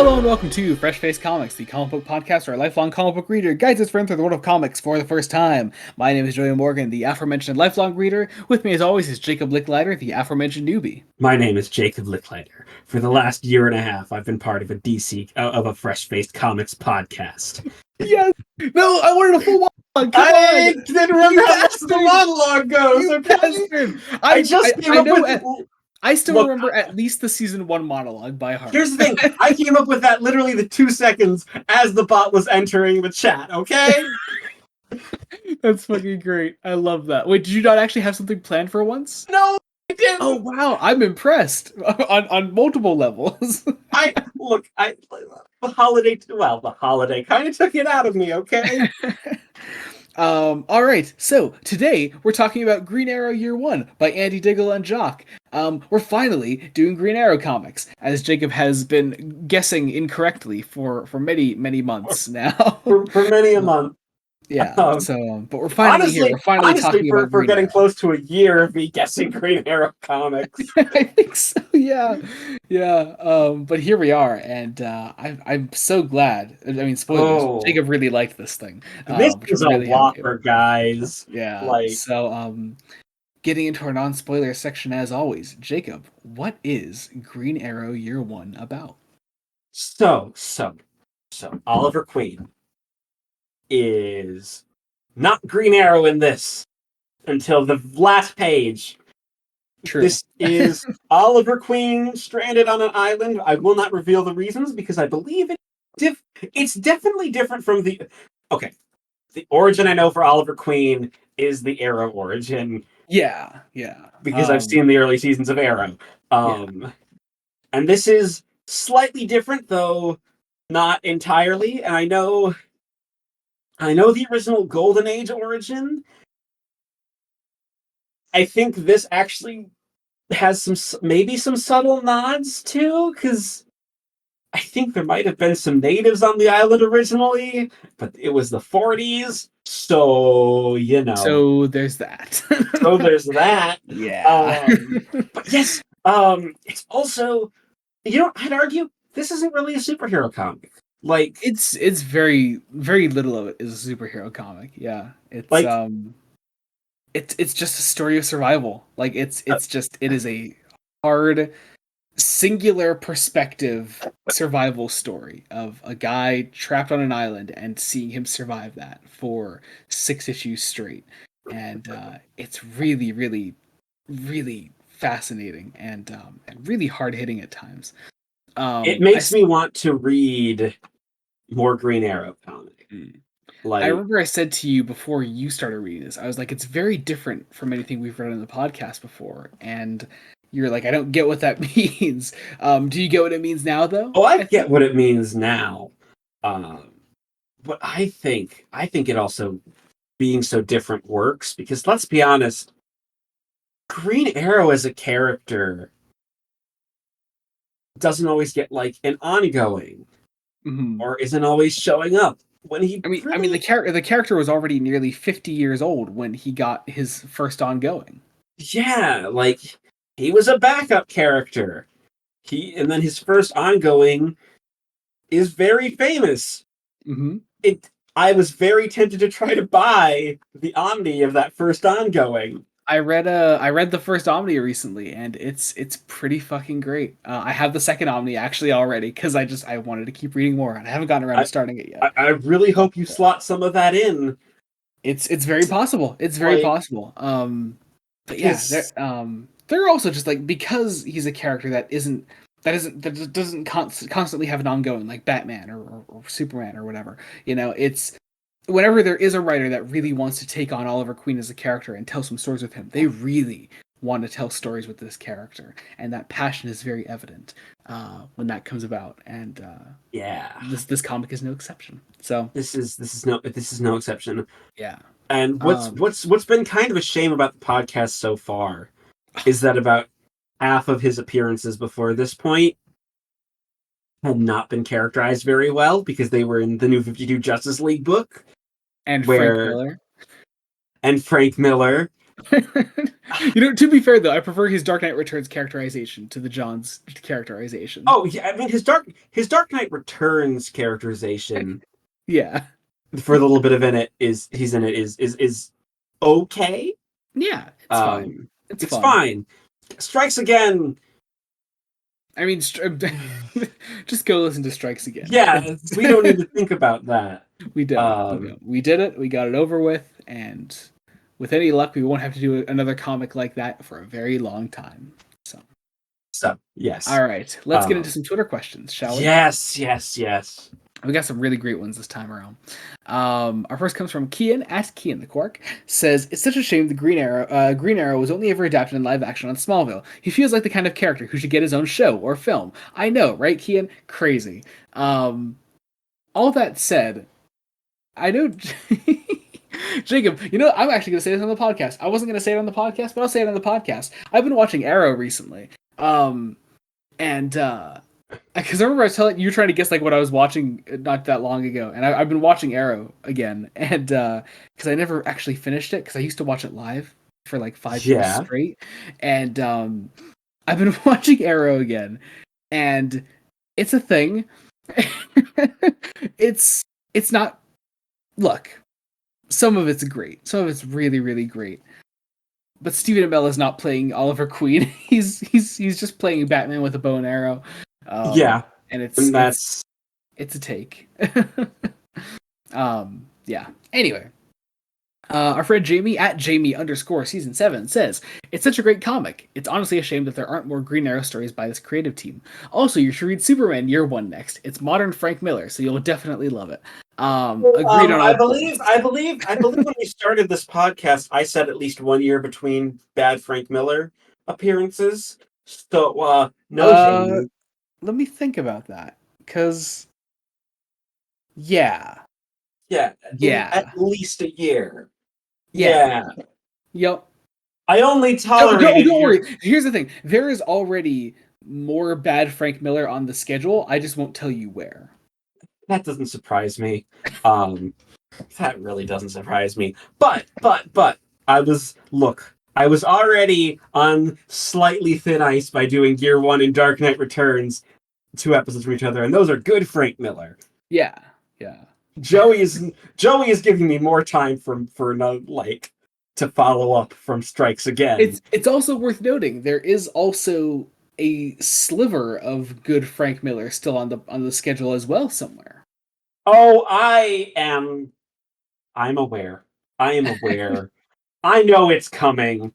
Hello and welcome to Fresh Face Comics, the comic book podcast where a lifelong comic book reader guides his friend through the world of comics for the first time. My name is Julian Morgan, the aforementioned lifelong reader. With me as always is Jacob Licklider, the aforementioned newbie. My name is Jacob Licklider. For the last year and a half, I've been part of a Fresh Faced Comics podcast. Yes! No, I wanted a full monologue! I didn't remember how much the monologue goes, okay? I still remember at least the season 1 monologue by heart. Here's the thing. I came up with that literally the 2 seconds as the bot was entering the chat, okay? That's fucking great. I love that. Wait, did you not actually have something planned for once? No, I didn't. Oh, wow. I'm impressed on multiple levels. The holiday kind of took it out of me, okay? All right, so today we're talking about Green Arrow Year 1 by Andy Diggle and Jock. We're finally doing Green Arrow comics, as Jacob has been guessing incorrectly for many months now. for many a month. Yeah. But we're finally here. We're finally talking about Green getting Arrow. close to a year of me guessing Green Arrow comics. I think so. Yeah. But here we are, and I'm so glad. I mean, spoilers. Oh. Jacob really liked this thing. This is a whopper, guys. Yeah. Getting into our non-spoiler section as always, Jacob, what is Green Arrow Year 1 about? So Oliver Queen is not Green Arrow in this until the last page. True. This is Oliver Queen stranded on an island. I will not reveal the reasons because I believe it's definitely different from the... Okay, the origin I know for Oliver Queen is the Arrow origin. Yeah. Because I've seen the early seasons of Arrow. And this is slightly different, though not entirely. And I know the original Golden Age origin. I think this actually has some subtle nods too, because I think there might have been some natives on the island originally, but it was the 40s, so So there's that. Yeah. But yes, it's also, I'd argue this isn't really a superhero comic. Like it's very very little of it is a superhero comic. Yeah, it's like it's just a story of survival. Like it is a hard singular perspective survival story of a guy trapped on an island and seeing him survive that for 6 issues straight, and it's really really really fascinating and really hard hitting at times. It makes me want to read more Green Arrow comic. I remember I said to you before you started reading this, I was like, it's very different from anything we've read on the podcast before. And you're like, I don't get what that means. Do you get what it means now, though? Oh, I get what it means now. But I think it also being so different works because let's be honest, Green Arrow as a character doesn't always get like an ongoing or isn't always showing up. I mean, the character was already nearly 50 years old when he got his first ongoing. Yeah, like he was a backup character. And then his first ongoing is very famous. I was very tempted to try to buy the Omni of that first ongoing. I read the first Omni recently, and it's pretty fucking great. I have the second Omni actually already because I wanted to keep reading more, and I haven't gotten around to starting it yet. I really hope you slot some of that in. It's very possible. It's very possible. But yeah, they're also just like, because he's a character that doesn't constantly have an ongoing like Batman or Superman or whatever. It's whenever there is a writer that really wants to take on Oliver Queen as a character and tell some stories with him, they really want to tell stories with this character, and that passion is very evident when that comes about. And this comic is no exception. So this is no exception. Yeah. And what's been kind of a shame about the podcast so far is that about half of his appearances before this point had not been characterized very well because they were in the New 52 Justice League book. And Frank Miller. To be fair though, I prefer his Dark Knight Returns characterization to the John's characterization. Oh yeah, I mean his Dark Knight Returns characterization. Yeah. For the little bit of he's in it is okay. Yeah, it's fine. It's fine. Strikes Again. I mean, just go listen to Strikes Again. Yeah, we don't need to think about that. We don't. We did it. We got it over with, and with any luck, we won't have to do another comic like that for a very long time. So yes. All right, let's get into some Twitter questions, shall we? Yes. We got some really great ones this time around. Our first comes from Kian the Quark. Says, it's such a shame the Green Arrow was only ever adapted in live action on Smallville. He feels like the kind of character who should get his own show or film. I know, right, Kian? Crazy. All that said, I know... Jacob, I'm actually going to say this on the podcast. I wasn't going to say it on the podcast, but I'll say it on the podcast. I've been watching Arrow recently. Because I remember I was telling you were trying to guess like what I was watching not that long ago, and I've been watching Arrow again, and because I never actually finished it because I used to watch it live for like 5 years straight, and I've been watching Arrow again, and it's a thing. It's not. Look, some of it's great, some of it's really really great, but Stephen Amell is not playing Oliver Queen. He's just playing Batman with a bow and arrow. And it's a take. Yeah. Anyway, our friend Jamie at Jamie_season 7 says, it's such a great comic. It's honestly a shame that there aren't more Green Arrow stories by this creative team. Also, you should read Superman Year One next. It's modern Frank Miller, so you'll definitely love it. Agreed on. I believe when we started this podcast, I said at least 1 year between bad Frank Miller appearances. So Jamie. Let me think about that, because at least a year. Yep. I only tolerated. Don't worry. Here's the thing: there is already more bad Frank Miller on the schedule. I just won't tell you where. That doesn't surprise me. That really doesn't surprise me. But I was already on slightly thin ice by doing Year One and Dark Knight Returns, 2 episodes from each other, and those are good Frank Miller. Yeah. Joey is giving me more time to follow up from Strikes Again. It's also worth noting there is also a sliver of good Frank Miller still on the schedule as well somewhere. Oh, I'm aware. I am aware. I know it's coming.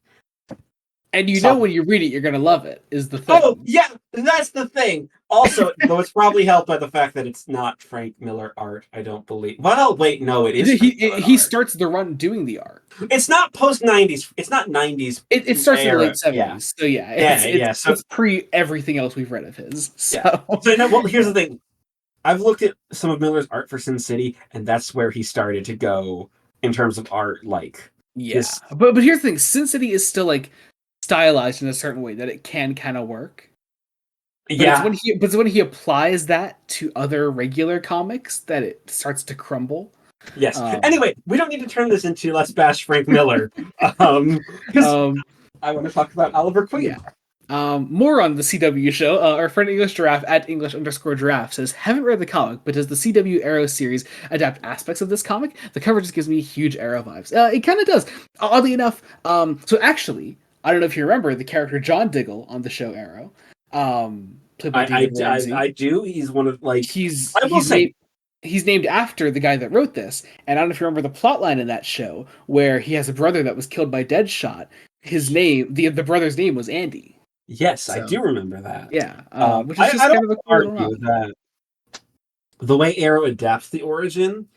And when you read it, you're going to love it, is the thing. Oh, yeah, that's the thing. Also, though it's probably helped by the fact that it's not Frank Miller art, I don't believe. Well, wait, no, it is. He starts the run doing the art. It's not post-90s. It's not 90s. It starts in the late 70s. Yeah. So it's pre everything else we've read of his. So. Yeah. Well, here's the thing. I've looked at some of Miller's art for Sin City, and that's where he started to go in terms of art. But here's the thing: Sin City is still stylized in a certain way that it can kind of work. But it's when he applies that to other regular comics that it starts to crumble. Yes. Anyway, we don't need to turn this into Let's Bash Frank Miller. I want to talk about Oliver Queen. Yeah. More on the CW show. Our friend English Giraffe at English_giraffe says, haven't read the comic, but does the CW Arrow series adapt aspects of this comic? The cover just gives me huge Arrow vibes. It kind of does. Oddly enough. So actually, I don't know if you remember the character John Diggle on the show Arrow. Played by David Ramsey. I do. He's one of he's named after the guy that wrote this. And I don't know if you remember the plot line in that show where he has a brother that was killed by Deadshot. His name, the brother's name was Andy. Yes, I do remember that. Yeah, which is just kind of a cool that the way Arrow adapts the origin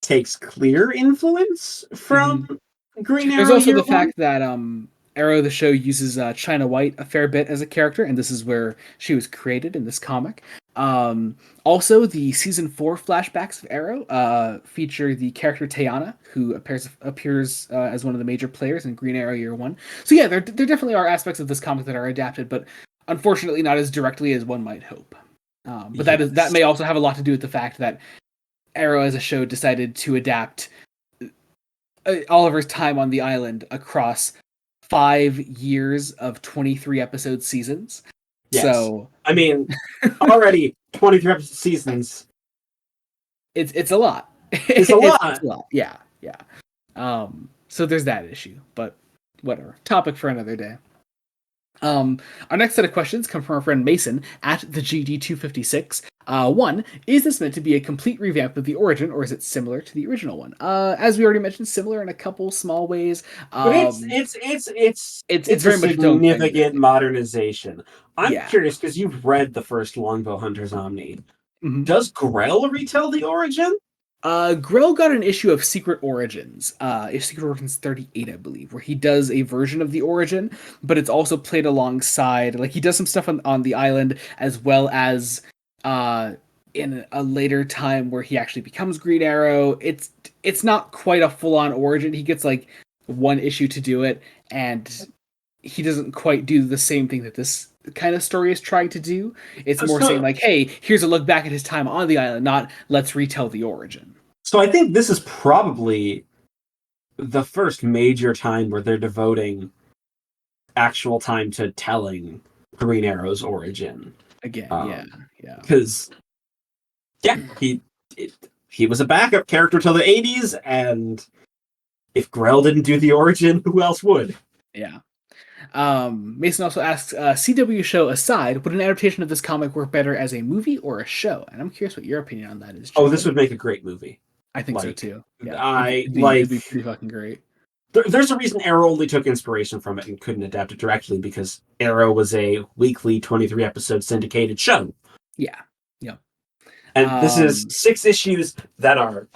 takes clear influence from Green Arrow. There's also the fact that Arrow the show uses China White a fair bit as a character, and this is where she was created in this comic. Also, the season 4 flashbacks of Arrow feature the character Teyana, who appears as one of the major players in Green Arrow Year One. So yeah, there definitely are aspects of this comic that are adapted, but unfortunately not as directly as one might hope. But that may also have a lot to do with the fact that Arrow as a show decided to adapt Oliver's time on the island across 5 years of 23 episode seasons. Yes. So I mean, already 23 episode seasons. It's a lot. It's a lot. It's a lot. Yeah. So there's that issue, but whatever. Topic for another day. Our next set of questions come from our friend Mason at the GD256. One, is this meant to be a complete revamp of the origin, or is it similar to the original one? As we already mentioned, similar in a couple small ways. But it's very a much significant modernization. I'm curious because you've read the first Longbow Hunters Omni. Mm-hmm. Does Grell retell the origin? Grell got an issue of Secret Origins, Secret Origins 38, I believe, where he does a version of the origin, but it's also played alongside, like he does some stuff on the island, as well as in a later time where he actually becomes Green Arrow. It's not quite a full-on origin. He gets like one issue to do it, and he doesn't quite do the same thing that this kind of story is trying to do. It's more saying like, hey, here's a look back at his time on the island, not let's retell the origin. So I think this is probably the first major time where they're devoting actual time to telling Green Arrow's origin. Again, yeah. Because he was a backup character till the 80s, and if Grell didn't do the origin, who else would? Yeah. Mason also asks, CW show aside, would an adaptation of this comic work better as a movie or a show? And I'm curious what your opinion on that is. Joe. Oh, this would make a great movie. I think so too. Yeah, it'd be pretty fucking great. There's a reason Arrow only took inspiration from it and couldn't adapt it directly, because Arrow was a weekly 23 episode syndicated show. Yeah. And this is 6 issues that are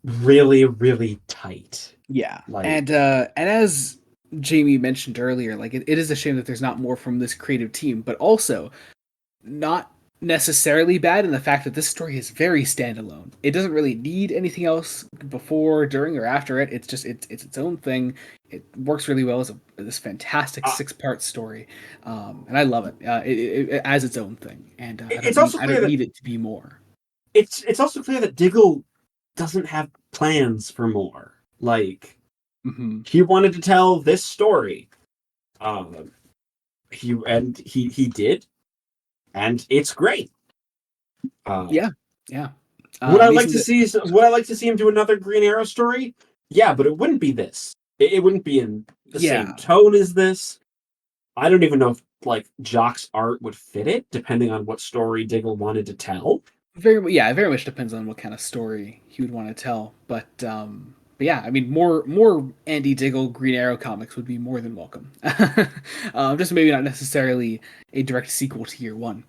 really, really tight. Yeah. And as Jamie mentioned earlier, like it is a shame that there's not more from this creative team, but also not necessarily bad in the fact that this story is very standalone. It doesn't really need anything else before, during, or after it. It's just it's its own thing. It works really well as this fantastic 6-part story, and I love it. It as its own thing, and I don't need it to be more. It's also clear that Diggle doesn't have plans for more. Like, he wanted to tell this story. He did, and it's great. Yeah. Would I like to see him do another Green Arrow story? Yeah, but it wouldn't be this. It wouldn't be in the same tone as this. I don't even know if like Jock's art would fit it, depending on what story Diggle wanted to tell. Very much depends on what kind of story he would want to tell. But yeah, I mean, more Andy Diggle Green Arrow comics would be more than welcome. Just maybe not necessarily a direct sequel to Year One.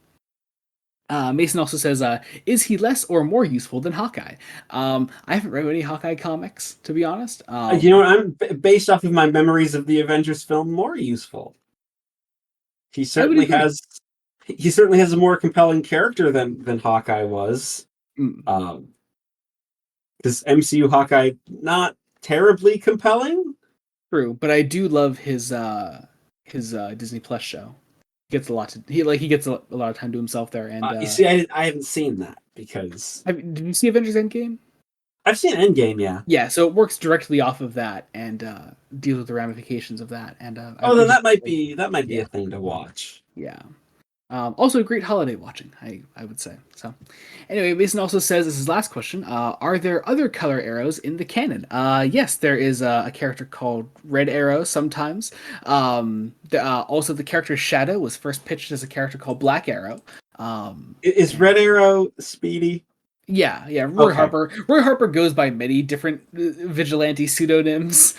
Mason also says, is he less or more useful than Hawkeye? I haven't read any Hawkeye comics, to be honest. I'm based off of my memories of the Avengers film, more useful. He certainly has a more compelling character than Hawkeye was. Because MCU Hawkeye, not terribly compelling. True, but I do love his Disney Plus show. He gets a lot of time to himself there. And you see, I haven't seen that because. Did you see Avengers Endgame? I've seen Endgame, yeah. Yeah, so it works directly off of that and deals with the ramifications of that. And then that might be a thing to watch. Yeah. Also, great holiday watching, I would say. So, anyway, Mason also says, this is his last question. Are there other color arrows in the canon? Yes, there is a character called Red Arrow sometimes. Also, the character Shadow was first pitched as a character called Black Arrow. Is Red Arrow Speedy? Yeah. Roy Harper goes by many different vigilante pseudonyms.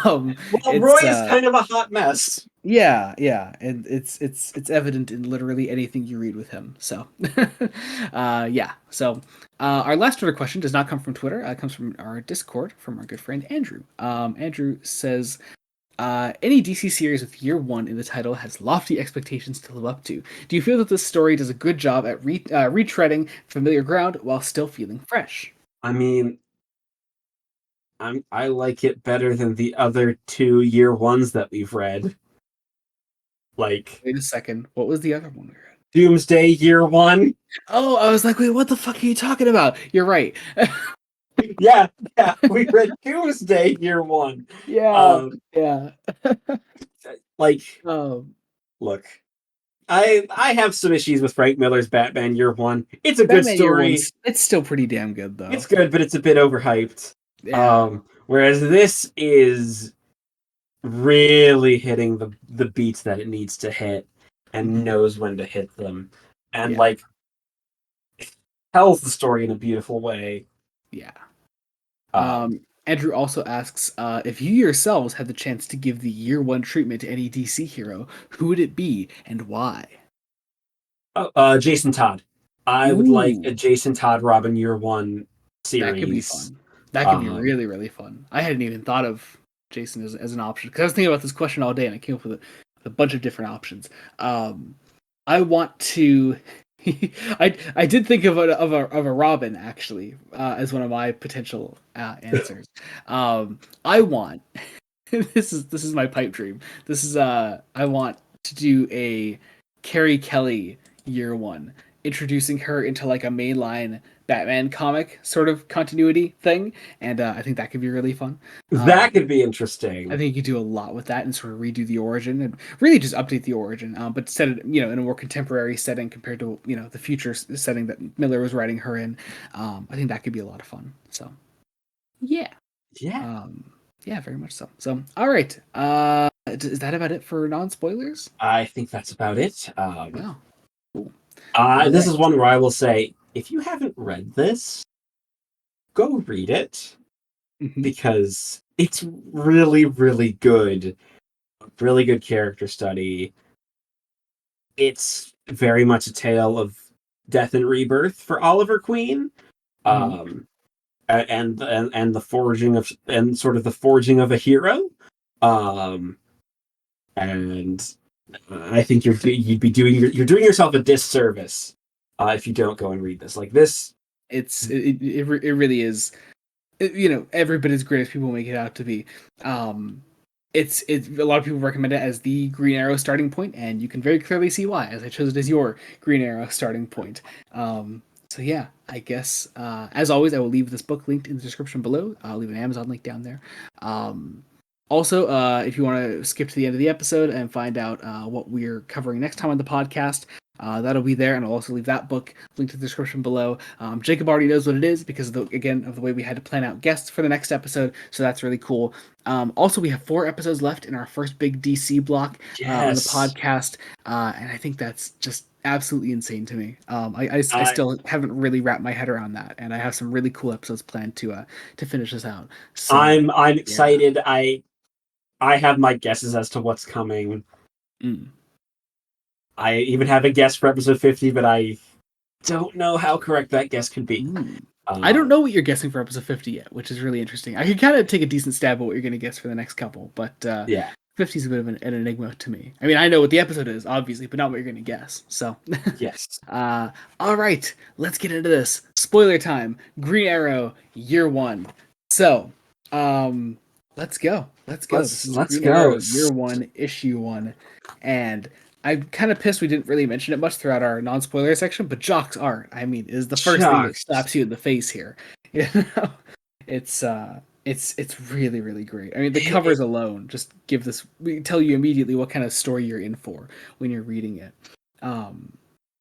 Roy is kind of a hot mess. Yeah, and it's evident in literally anything you read with him. So, yeah. So, our last Twitter question does not come from Twitter. It comes from our Discord from our good friend Andrew. Andrew says, any DC series with Year One in the title has lofty expectations to live up to. Do you feel that this story does a good job at retreading familiar ground while still feeling fresh? I mean, I like it better than the other 2 Year Ones that we've read. Like, wait a second, what was the other one we read? Doomsday Year One. Oh, I was like, wait, what the fuck are you talking about? You're right. Yeah, we read Doomsday year one. Yeah. Like, Um, look, I have some issues with Frank Miller's Batman year one. It's a good Batman Year story. One's it's still pretty damn good though. It's good, but it's a bit overhyped. Yeah. Whereas this is really hitting the beats that it needs to hit and knows when to hit them. And like tells the story in a beautiful way. Yeah. Andrew also asks, if you yourselves had the chance to give the year one treatment to any DC hero, who would it be and why? Jason Todd. I would like a Jason Todd Robin year one series. That could be fun. That could be really, really fun. I hadn't even thought of Jason as an option because I was thinking about this question all day and I came up with a bunch of different options. I want to. I did think of a Robin actually as one of my potential answers. I want this is my pipe dream. This is I want to do a Carrie Kelly year one, introducing her into like a mainline Batman comic sort of continuity thing, and I think that could be really fun. That could be interesting. I think you could do a lot with that and sort of redo the origin and really just update the origin, but set it in a more contemporary setting compared to the future setting that Miller was writing her in. I think that could be a lot of fun. So, yeah, very much so. So, all right, is that about it for non-spoilers? I think that's about it. Wow. Cool. This is one where I will say, if you haven't read this, go read it because it's really, really good. Really good character study. It's very much a tale of death and rebirth for Oliver Queen, and the forging of the hero. And I think you're doing yourself a disservice if you don't go and read this. Like this, it really is. Every bit as great as people make it out to be. It's a lot of people recommend it as the Green Arrow starting point, and you can very clearly see why, as I chose it as your Green Arrow starting point. So yeah, I guess as always, I will leave this book linked in the description below. I'll leave an Amazon link down there. Also, if you want to skip to the end of the episode and find out what we're covering next time on the podcast, that'll be there, and I'll also leave that book linked in the description below. Jacob already knows what it is because of the way we had to plan out guests for the next episode, so that's really cool. Also, we have 4 episodes left in our first big DC block on the podcast, and I think that's just absolutely insane to me. I still haven't really wrapped my head around that, and I have some really cool episodes planned to finish this out. So, I'm excited. I have my guesses as to what's coming. I even have a guess for episode 50, but I don't know how correct that guess could be. I don't know what you're guessing for episode 50 yet, which is really interesting. I could kind of take a decent stab at what you're going to guess for the next couple, but 50 is a bit of an enigma to me. I mean, I know what the episode is, obviously, but not what you're going to guess. So, yes. All right, let's get into this. Spoiler time. Green Arrow, year 1. So, let's go. Let's go. Let's go. Year 1, issue 1, and I'm kind of pissed we didn't really mention it much throughout our non-spoiler section, but Jock's art, I mean, is the first thing that slaps you in the face here. It's really, really great. I mean, the covers alone just tell you immediately what kind of story you're in for when you're reading it.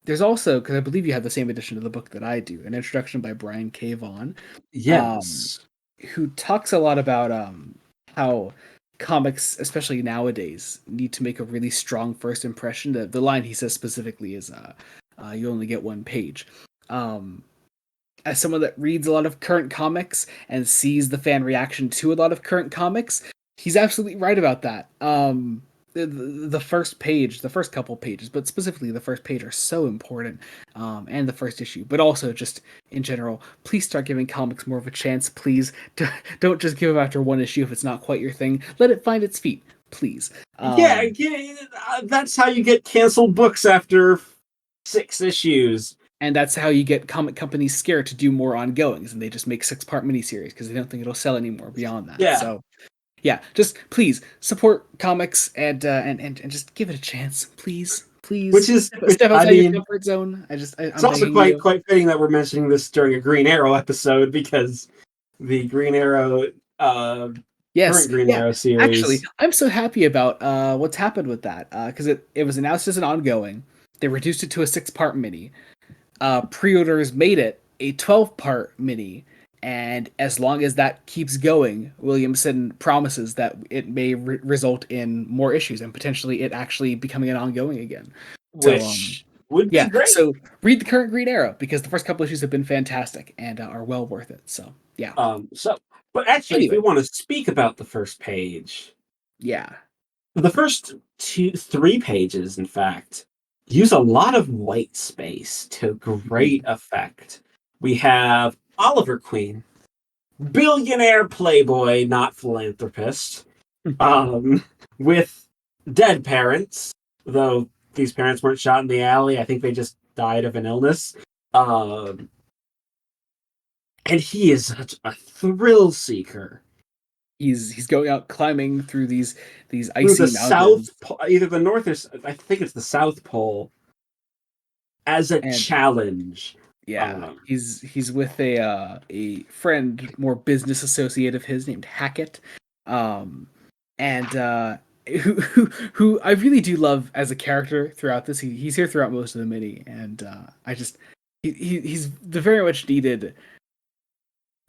There's also, because I believe you have the same edition of the book that I do, an introduction by Brian K. Vaughan. Yes. Who talks a lot about how comics, especially nowadays, need to make a really strong first impression. The line he says specifically is, you only get one page. As someone that reads a lot of current comics and sees the fan reaction to a lot of current comics, he's absolutely right about that. The first page, the first couple pages, but specifically the first page are so important, and the first issue, but also just in general, please start giving comics more of a chance. Please don't just give them after one issue if it's not quite your thing. Let it find its feet, please. That's how you get canceled books after 6 issues. And that's how you get comic companies scared to do more ongoings, and they just make 6-part miniseries because they don't think it'll sell anymore beyond that. Yeah. So, yeah, just please support comics and just give it a chance, please. Step outside your comfort zone. It's also quite fitting that we're mentioning this during a Green Arrow episode because the Green Arrow, yes, current Green Arrow series. Actually, I'm so happy about what's happened with that because it was announced as an ongoing. They reduced it to a 6-part mini. Pre-orders made it a 12-part mini, and as long as that keeps going, Williamson promises that it may result in more issues and potentially it actually becoming an ongoing again. Which would be great. So read the current Green Arrow because the first couple issues have been fantastic and are well worth it. So yeah. But actually, if we want to speak about the first page, the first 3 pages, in fact, use a lot of white space to great effect. We have Oliver Queen, billionaire playboy, not philanthropist, with dead parents, though these parents weren't shot in the alley. I think they just died of an illness. And he is such a thrill seeker. He's going out climbing through these icy through the mountains. Either the North or I think it's the South Pole, as a challenge. Yeah, he's with a friend, more business associate of his named Hackett, and who I really do love as a character throughout this. He's here throughout most of the mini, and he's the very much needed.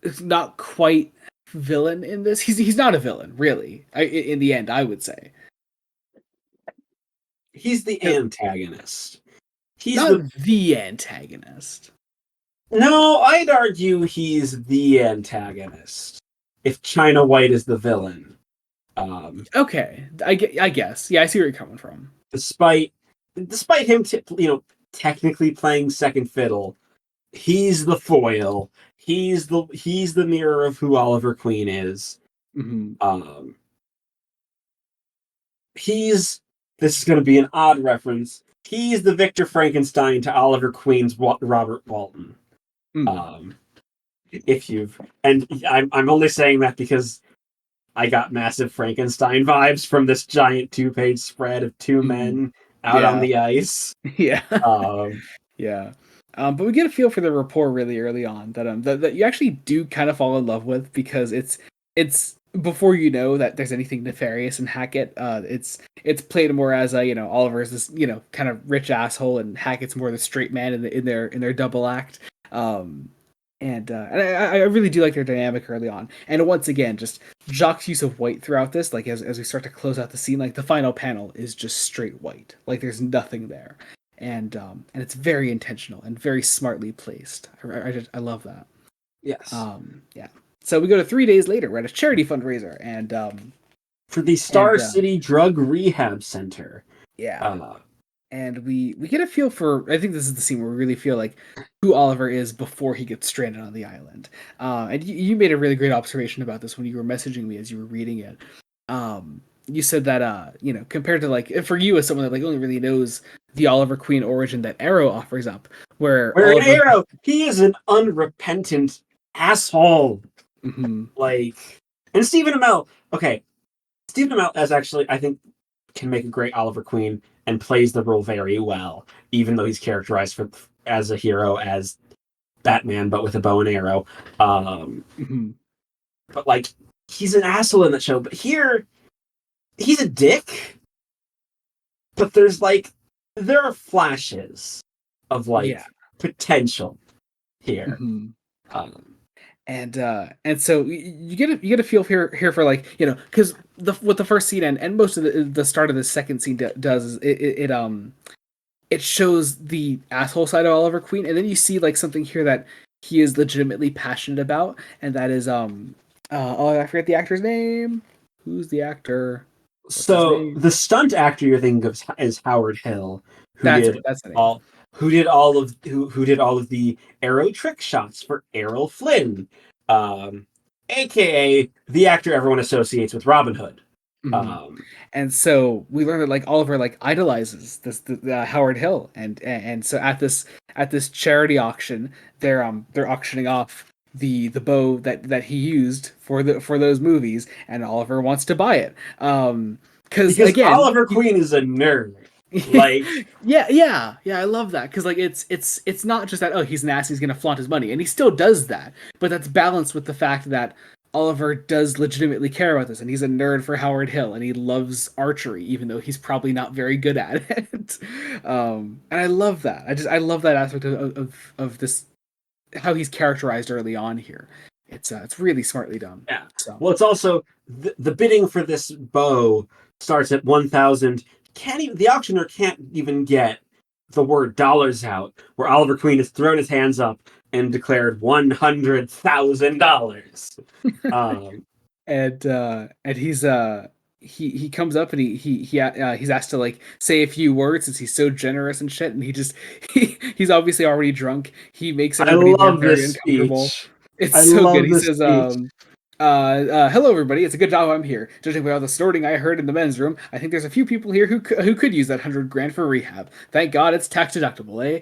It's not quite villain in this. He's not a villain, really. In the end, I would say he's the antagonist. He's not the antagonist. No, I'd argue he's the antagonist. If China White is the villain. Okay, I guess. Yeah, I see where you're coming from. Despite him, technically playing second fiddle, he's the foil. He's the mirror of who Oliver Queen is. Mm-hmm. This is going to be an odd reference. He's the Victor Frankenstein to Oliver Queen's Robert Walton. I'm only saying that because I got massive Frankenstein vibes from this giant 2-page spread of 2 men out on the ice. Yeah. But we get a feel for the rapport really early on that you actually do kind of fall in love with because it's before you know that there's anything nefarious in Hackett. It's played more as Oliver's this kind of rich asshole and Hackett's more the straight man in their double act. And I really do like their dynamic early on. And once again, just Jacques' use of white throughout this, like as we start to close out the scene, like the final panel is just straight white, like there's nothing there, and it's very intentional and very smartly placed. I love that. Yes. Yeah. So we go to 3 days later. We're at a charity fundraiser, and for the Star City Drug Rehab Center. Yeah. And we get a feel for, I think this is the scene where we really feel like who Oliver is before he gets stranded on the island. And you made a really great observation about this when you were messaging me as you were reading it. You said that, compared to for you as someone that only really knows the Oliver Queen origin that Arrow offers up, where Arrow, he is an unrepentant asshole. Mm-hmm. And Stephen Amell, Stephen Amell I think can make a great Oliver Queen and plays the role very well, even though he's characterized as a hero as Batman, but with a bow and arrow. But he's an asshole in that show. But here, he's a dick. But there are flashes of potential here. Mm-hmm. And so you get a feel here for because what the first scene and most of the start of the second scene does is it shows the asshole side of Oliver Queen, and then you see something here that he is legitimately passionate about, and that is I forget the actor's name. Who's the actor? What's the stunt actor you're thinking of is Howard Hill, who did all of the Arrow trick shots for Errol Flynn, aka the actor everyone associates with Robin Hood. Mm-hmm. And so we learned that Oliver idolizes the Howard Hill, and so at this charity auction they're auctioning off the bow that he used for those movies, and Oliver wants to buy it because again Oliver Queen is a nerd. Like, yeah, I love that because like it's not just that he's an ass, he's gonna flaunt his money, and he still does that, but that's balanced with the fact that Oliver does legitimately care about this, and he's a nerd for Howard Hill, and he loves archery, even though he's probably not very good at it. And I love that. I love that aspect of this, how he's characterized early on here. It's really smartly done. yeah. So. Well, it's also the bidding for this bow starts at 1,000. The auctioneer can't even get the word dollars out, where Oliver Queen has thrown his hands up and declared $100,000. And he comes up and he's asked to like say a few words since he's so generous and shit, and he's obviously already drunk. He makes everybody there very uncomfortable. Speech. It's so good. He says, hello everybody, it's a good job I'm here. Judging by all the snorting I heard in the men's room, I think there's a few people here who could use that $100,000 for rehab. Thank God it's tax deductible, eh?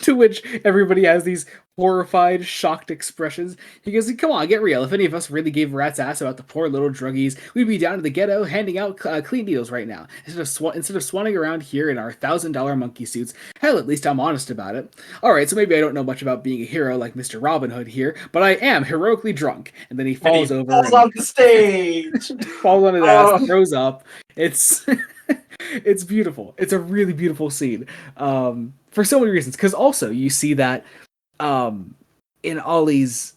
To which everybody has these horrified, shocked expressions. He goes, come on, get real. If any of us really gave a rat's ass about the poor little druggies, we'd be down in the ghetto handing out clean needles right now. Instead of swanning around here in our $1,000 monkey suits. Hell, at least I'm honest about it. Alright, so maybe I don't know much about being a hero like Mr. Robin Hood here, but I am heroically drunk. And then he falls over. Falls off the stage! Falls on his ass, throws up. It's it's beautiful. It's a really beautiful scene. For so many reasons. Because also, you see that in Ollie's,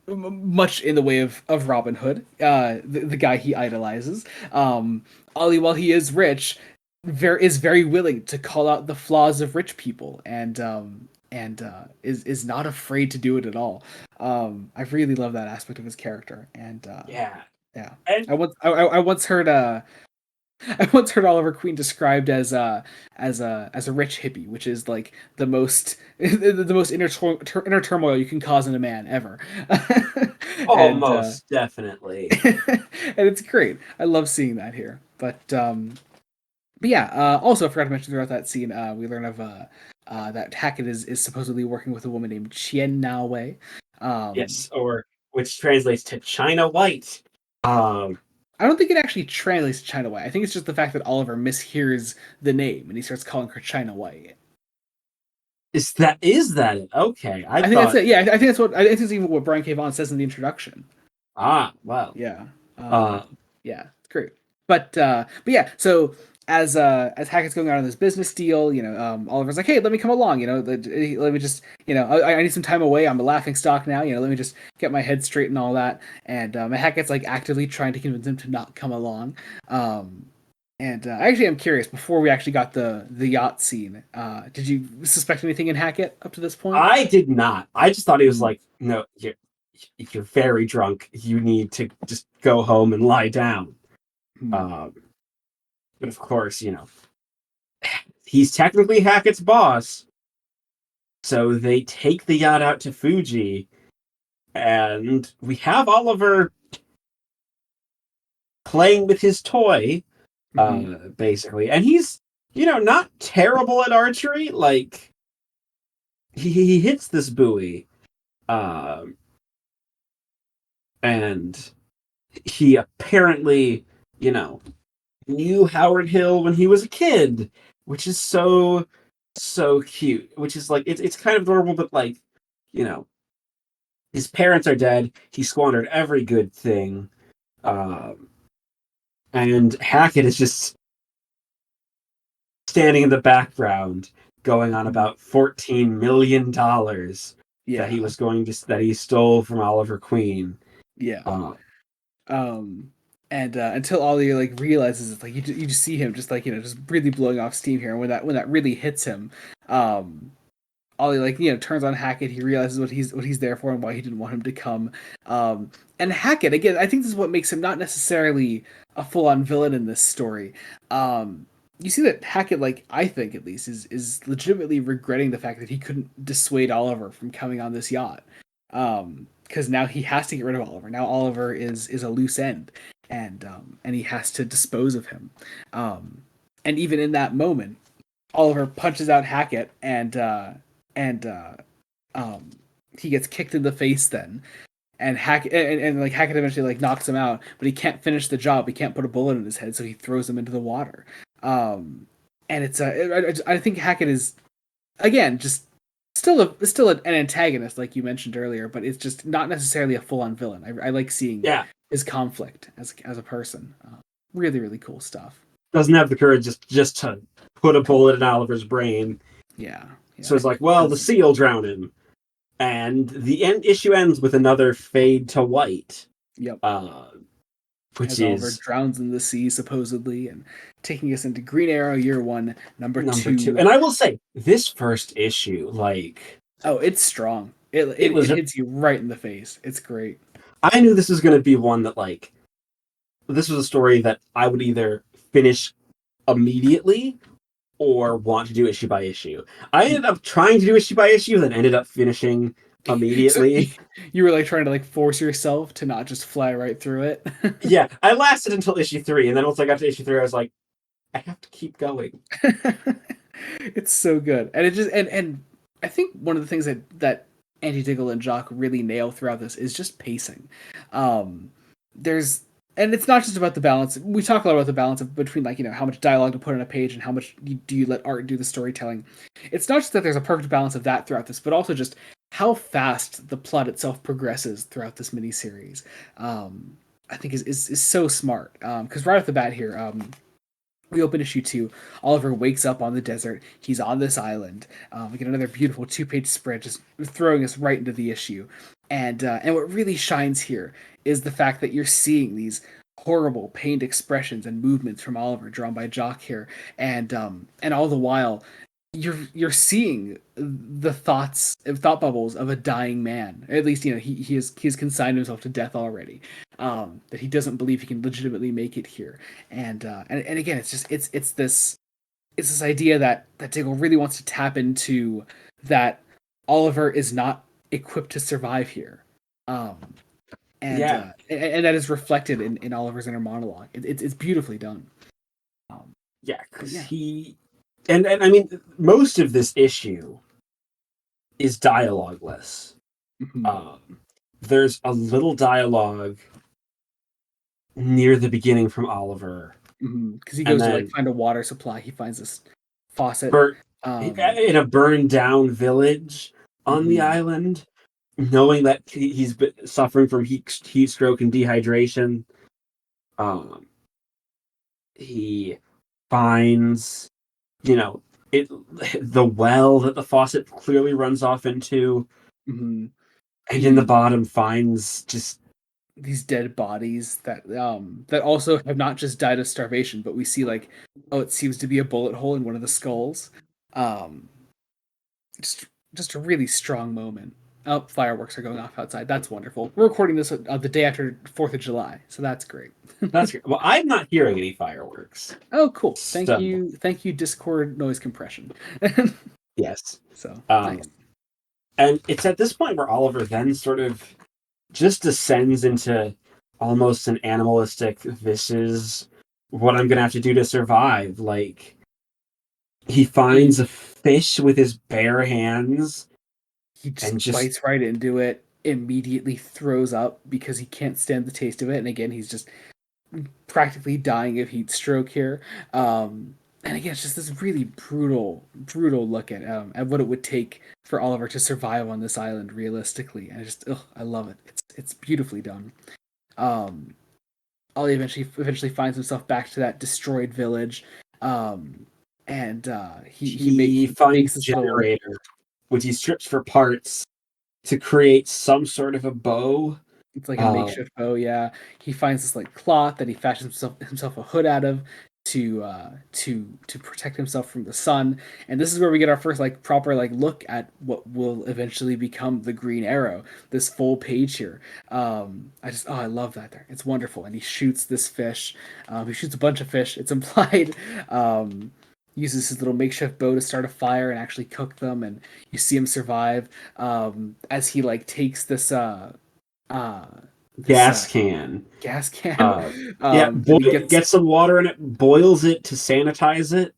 much in the way of Robin Hood, the guy he idolizes. Ollie, while he is rich, is very willing to call out the flaws of rich people, and is not afraid to do it at all. I really love that aspect of his character, and yeah. I once heard Oliver Queen described as a rich hippie, which is like the most inner turmoil you can cause in a man ever. Most definitely. And it's great. I love seeing that here. But yeah. Also, I forgot to mention throughout that scene, we learn of that Hackett is supposedly working with a woman named Chien Na Wei. Yes, or which translates to China White. I don't think it actually translates to China White. I think it's just the fact that Oliver mishears the name and he starts calling her China White. Is that it? Okay, I think that's it. Yeah, I think that's even what Brian K. Vaughan says in the introduction. Wow. Yeah. Yeah, it's great. But yeah, so as Hackett's going out on this business deal, Oliver's like, hey, let me come along, let me just, I need some time away. I'm a laughing stock now, let me just get my head straight and all that. And Hackett's like actively trying to convince him to not come along. And actually, I'm curious, before we actually got the yacht scene, did you suspect anything in Hackett up to this point? I did not. I just thought he was like, no, you're very drunk. You need to just go home and lie down. But of course, he's technically Hackett's boss. So they take the yacht out to Fuji, and we have Oliver playing with his toy, basically. And he's, not terrible at archery. Like, he hits this buoy, and he apparently, knew Howard Hill when he was a kid, which is so cute. Which is like it's kind of adorable, but like, his parents are dead. He squandered every good thing, and Hackett is just standing in the background, going on about $14 million that he was that he stole from Oliver Queen. Yeah. And until Ollie like realizes it's like you just see him just like just really blowing off steam here, and when that really hits him, Ollie like turns on Hackett. He realizes what he's there for and why he didn't want him to come. And Hackett, again, I think this is what makes him not necessarily a full-on villain in this story. You see that Hackett, like I think at least, is legitimately regretting the fact that he couldn't dissuade Oliver from coming on this yacht. Because now he has to get rid of Oliver. Now Oliver is a loose end, and he has to dispose of him. And even in that moment, Oliver punches out Hackett, and he gets kicked in the face then. And Hackett eventually like knocks him out, but he can't finish the job. He can't put a bullet in his head, so he throws him into the water. And it's I think Hackett is, again, just still an antagonist, like you mentioned earlier, but it's just not necessarily a full on villain. I like seeing his conflict as a person. Really, really cool stuff. Doesn't have the courage just to put a bullet in Oliver's brain. Yeah. So it's like, well, the sea will drown him. And the issue ends with another fade to white. Yep. Which as Oliver drowns in the sea, supposedly, and taking us into Green Arrow Year 1, number two. And I will say, this first issue, like... Oh, it's strong. It hits you right in the face. It's great. I knew this was going to be one that, like... This was a story that I would either finish immediately or want to do issue by issue. I ended up trying to do issue by issue, then ended up finishing immediately. So you were like trying to like force yourself to not just fly right through it. Yeah, I lasted until issue 3, and then once I got to issue 3, I was like, I have to keep going. It's so good, and it just and I think one of the things that Andy Diggle and Jock really nail throughout this is just pacing. And it's not just about the balance. We talk a lot about the balance between, like, you know, how much dialogue to put on a page and how much do you let art do the storytelling. It's not just that there's a perfect balance of that throughout this, but also just how fast the plot itself progresses throughout this miniseries. I think is so smart. Because right off the bat here, we open issue 2. Oliver wakes up on the desert. He's on this island. We get another beautiful 2-page spread, just throwing us right into the issue. And what really shines here is the fact that you're seeing these horrible, pained expressions and movements from Oliver, drawn by Jock here, and all the while, you're seeing the thought bubbles of a dying man. At least, you know, he has consigned himself to death already. That he doesn't believe he can legitimately make it here, and again, it's this idea that Diggle really wants to tap into, that Oliver is not equipped to survive here. And that is reflected in Oliver's inner monologue. It's beautifully done. He and I mean, most of this issue is dialogueless. Mm-hmm. There's a little dialogue near the beginning from Oliver, because he goes to like find a water supply. He finds this faucet in a burned down village on the island, knowing that he's been suffering from heat stroke and dehydration. He finds, you know, the well that the faucet clearly runs off into, and in the bottom finds just these dead bodies that also have not just died of starvation, but we see, like, it seems to be a bullet hole in one of the skulls. Just a really strong moment. Oh, fireworks are going off outside. That's wonderful. We're recording this the day after 4th of July, so that's great. That's great. Well, I'm not hearing any fireworks. Oh, cool. Thank you, Discord noise compression. Yes. So, nice. And it's at this point where Oliver then sort of just descends into almost an animalistic, this is what I'm going to have to do to survive. Like, he finds a fish with his bare hands. He just bites right into it, immediately throws up because he can't stand the taste of it. And again, he's just practically dying of heat stroke here. And again, it's just this really brutal look at what it would take for Oliver to survive on this island realistically. And I love it. It's beautifully done. Ollie eventually finds himself back to that destroyed village. And he finds a generator, which he strips for parts to create some sort of a bow. It's like a makeshift bow, yeah. He finds this like cloth that he fashions himself a hood out of to protect himself from the sun. And this is where we get our first like proper like look at what will eventually become the Green Arrow, this full page here. I love that there. It's wonderful. And he shoots this fish. He shoots a bunch of fish. It's implied. Uses his little makeshift bow to start a fire and actually cook them, and you see him survive as he like takes this gas can. Gets some water in it, boils it to sanitize it,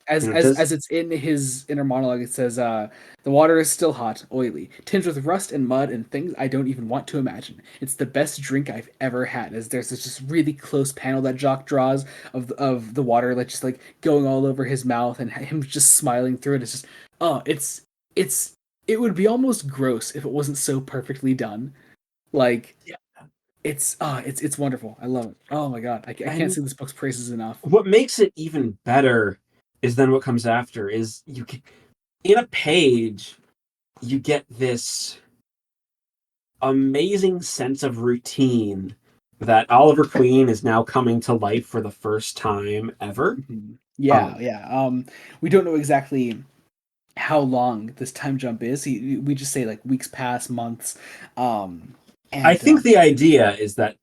as it's in his inner monologue, it says, "The water is still hot, oily, tinged with rust and mud and things I don't even want to imagine. It's the best drink I've ever had." As there's this just really close panel that Jock draws of the water, like just like going all over his mouth and him just smiling through it. It's just, oh, it's it would be almost gross if it wasn't so perfectly done. Like, yeah. It's wonderful. I love it. Oh my god, I can't say this book's praises enough. What makes it even better is then what comes after is in a page you get this amazing sense of routine that Oliver Queen is now coming to life for the first time ever. Mm-hmm. Yeah. We don't know exactly how long this time jump is. We just say like weeks pass, months. I think the idea is that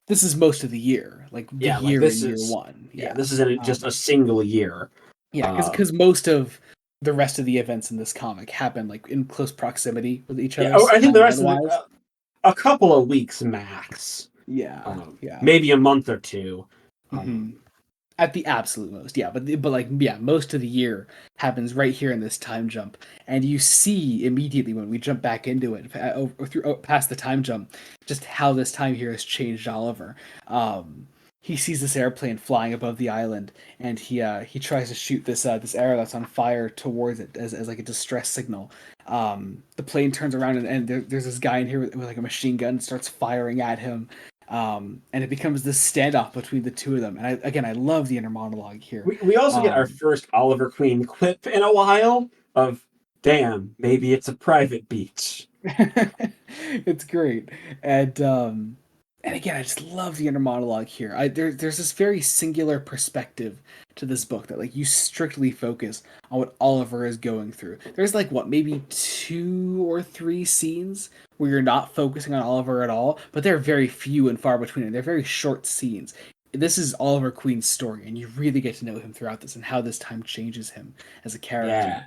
this is most of the year, like the year in year one. Yeah, this is just a single year. Yeah, because most of the rest of the events in this comic happen like in close proximity with each other. I think the rest of it, a couple of weeks max. Yeah, maybe a month or two. Mm-hmm. At the absolute most, yeah, but like, yeah, most of the year happens right here in this time jump, and you see immediately when we jump back into it, past the time jump, just how this time here has changed Oliver. He sees this airplane flying above the island, and he tries to shoot this arrow that's on fire towards it as like a distress signal. The plane turns around, and there's this guy in here with like a machine gun and starts firing at him. And it becomes this standoff between the two of them. And I love the inner monologue here. We also get our first Oliver Queen quip in a while of, damn, maybe it's a private beach. It's great. And again, I just love the inner monologue here. There's this very singular perspective to this book that like you strictly focus on what Oliver is going through. There's like what, maybe 2 or 3 scenes where you're not focusing on Oliver at all, but they're very few and far between, and they're very short scenes. This is Oliver Queen's story, and you really get to know him throughout this and how this time changes him as a character,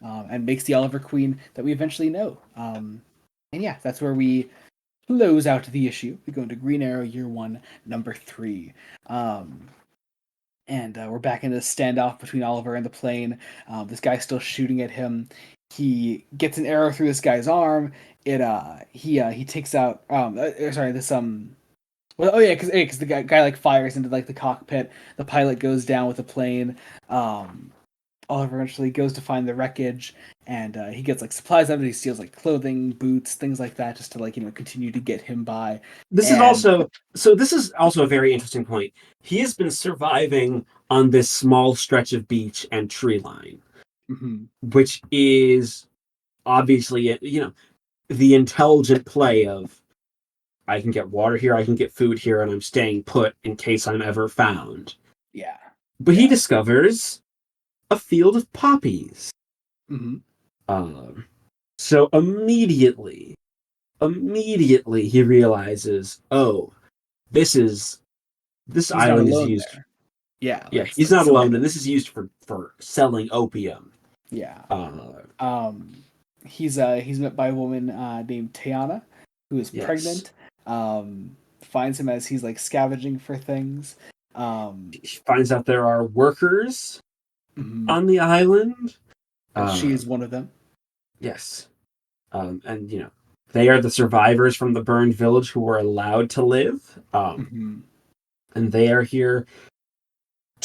and makes the Oliver Queen that we eventually know. And yeah, that's where we close out the issue. We go into Green Arrow Year 1, number 3. And we're back in the standoff between Oliver and the plane. This guy's still shooting at him. He gets an arrow through this guy's arm. He takes out because the guy like fires into like the cockpit. The pilot goes down with the plane. Oliver eventually goes to find the wreckage, and he gets like supplies out of it. He steals like clothing, boots, things like that, just to like continue to get him by. This is also a very interesting point. He has been surviving on this small stretch of beach and tree line, which is obviously the intelligent play of, I can get water here, I can get food here, and I'm staying put in case I'm ever found. Yeah. But he discovers a field of poppies. So immediately he realizes, oh, this island is used. There. Yeah, he's not alone, and this is used for selling opium. Yeah. He's met by a woman named Tiana, who is pregnant. Finds him as he's like scavenging for things. He finds out there are workers on the island. She is one of them. Yes. And they are the survivors from the burned village who were allowed to live. And they are here.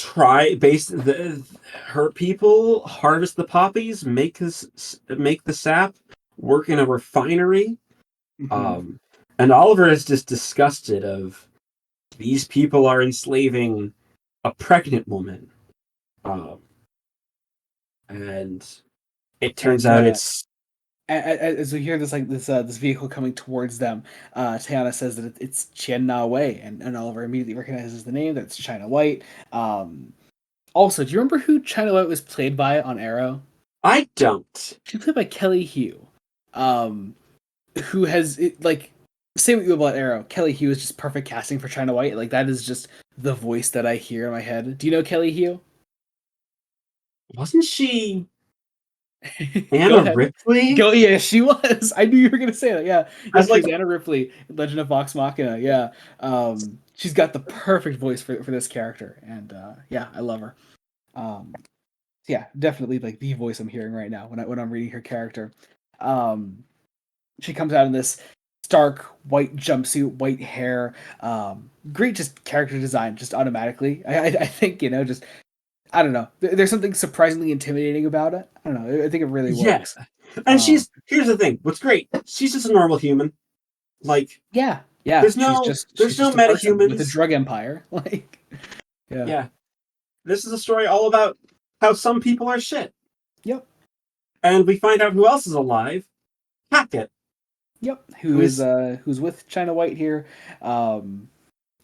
Her people harvest the poppies, make the sap, work in a refinery. And Oliver is just disgusted of these people are enslaving a pregnant woman. And it turns out it's, as we hear this this vehicle coming towards them, Tiana says that it's Chien Na Wei, and Oliver immediately recognizes the name. That's China White. Also, do you remember who China White was played by on Arrow? I don't. She's played by Kelly Hu, who has say what you about Arrow. Kelly Hu is just perfect casting for China White. Like, that is just the voice that I hear in my head. Do you know Kelly Hu? Wasn't she Anna Ripley? Yeah, she was. I knew you were gonna say that. Yeah, I was like Anna Ripley, Legend of Vox Machina. Yeah, she's got the perfect voice for this character, and yeah, I love her. Yeah, definitely like the voice I'm hearing right now when I'm reading her character. Um, she comes out in this stark white jumpsuit, white hair, great just character design, just automatically. I think just I don't know. There's something surprisingly intimidating about it. I don't know. I think it really Yeah, works. and Um, here's the thing. What's great? She's just a normal human. Like yeah. there's no She's just a person with a metahumans. drug empire. Like, yeah. Yeah, this is a story all about how some people are shit, Yep. and we find out who else is alive. Hackett, Yep. who is Who's with China White here.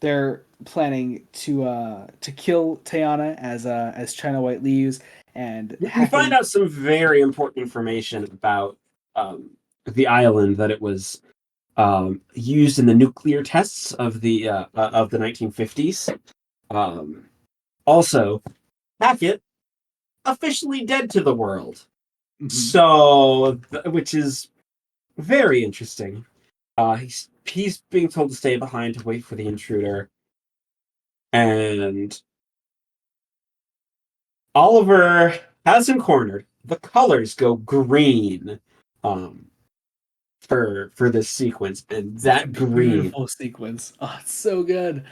They're planning to kill Tayana as China White leaves, and we find Hackett. out some very important information about the island, that it was used in the nuclear tests of the 1950s. Um, Also, Hackett officially dead to the world, Mhm. so which is very interesting. He's being told to stay behind to wait for the intruder, and Oliver has him cornered. The colors go green um, for this sequence, and Such a that green, beautiful sequence. Oh, it's so good.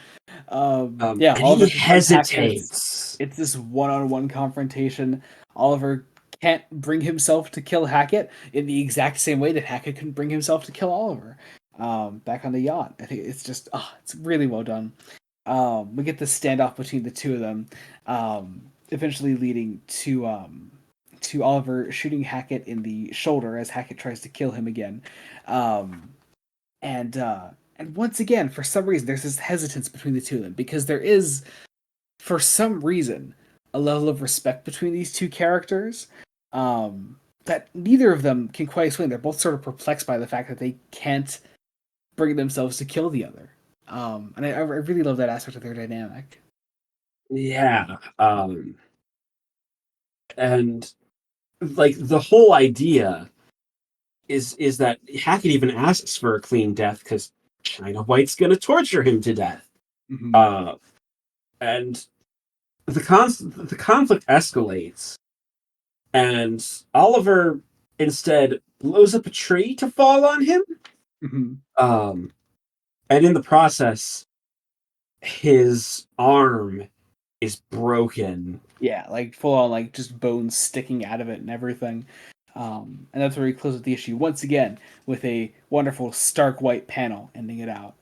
Yeah, and he Oliver confronts Hackett. hesitates. It's this one-on-one confrontation. Oliver can't bring himself to kill Hackett in the exact same way that Hackett couldn't bring himself to kill Oliver. Back on the yacht. I think it's just it's really well done. We get this standoff between the two of them, eventually leading to Oliver shooting Hackett in the shoulder as Hackett tries to kill him again. Um, and once again, for some reason, there's this hesitance between the two of them because there is, for some reason, a level of respect between these two characters that neither of them can quite explain. They're both sort of perplexed by the fact that they can't bring themselves to kill the other. And I really love that aspect of their dynamic. Yeah, and like the whole idea is that Hackett even asks for a clean death because China White's going to torture him to death. Mm-hmm. Uh, and the conflict escalates, and Oliver instead blows up a tree to fall on him. Mm-hmm. Um, and in the process, his arm is broken. Yeah, like full on, like just bones sticking out of it and everything. And that's where he closes the issue once again with a wonderful stark white panel ending it out.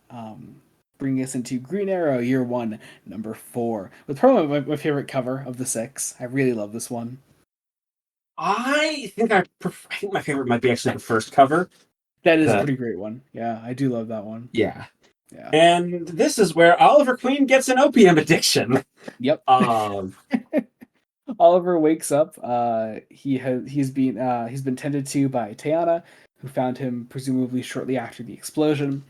Bringing us into Green Arrow Year One, number 4, with probably my favorite cover of the 6. I really love this one. I think my favorite might be actually the first cover. That is a pretty great one. Yeah, I do love that one. Yeah. Yeah. And this is where Oliver Queen gets an opium addiction. Yep. Um, Oliver wakes up. He's been tended to by Tayana, who found him presumably shortly after the explosion.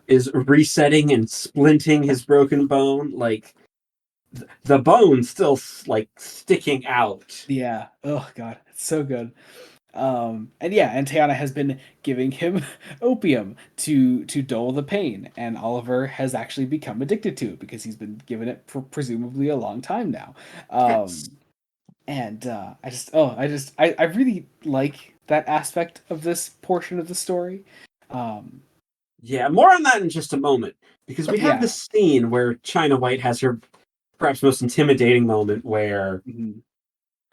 is resetting and splinting his broken bone. Like the bone still like sticking out. Yeah. Oh god, it's so good. And yeah, and Tayana has been giving him opium to dull the pain, and Oliver has actually become addicted to it because he's been given it for presumably a long time now. Yes. And I really like that aspect of this portion of the story. Um, Yeah, more on that in just a moment, because we have yeah. this scene where China White has her perhaps most intimidating moment where Mhm.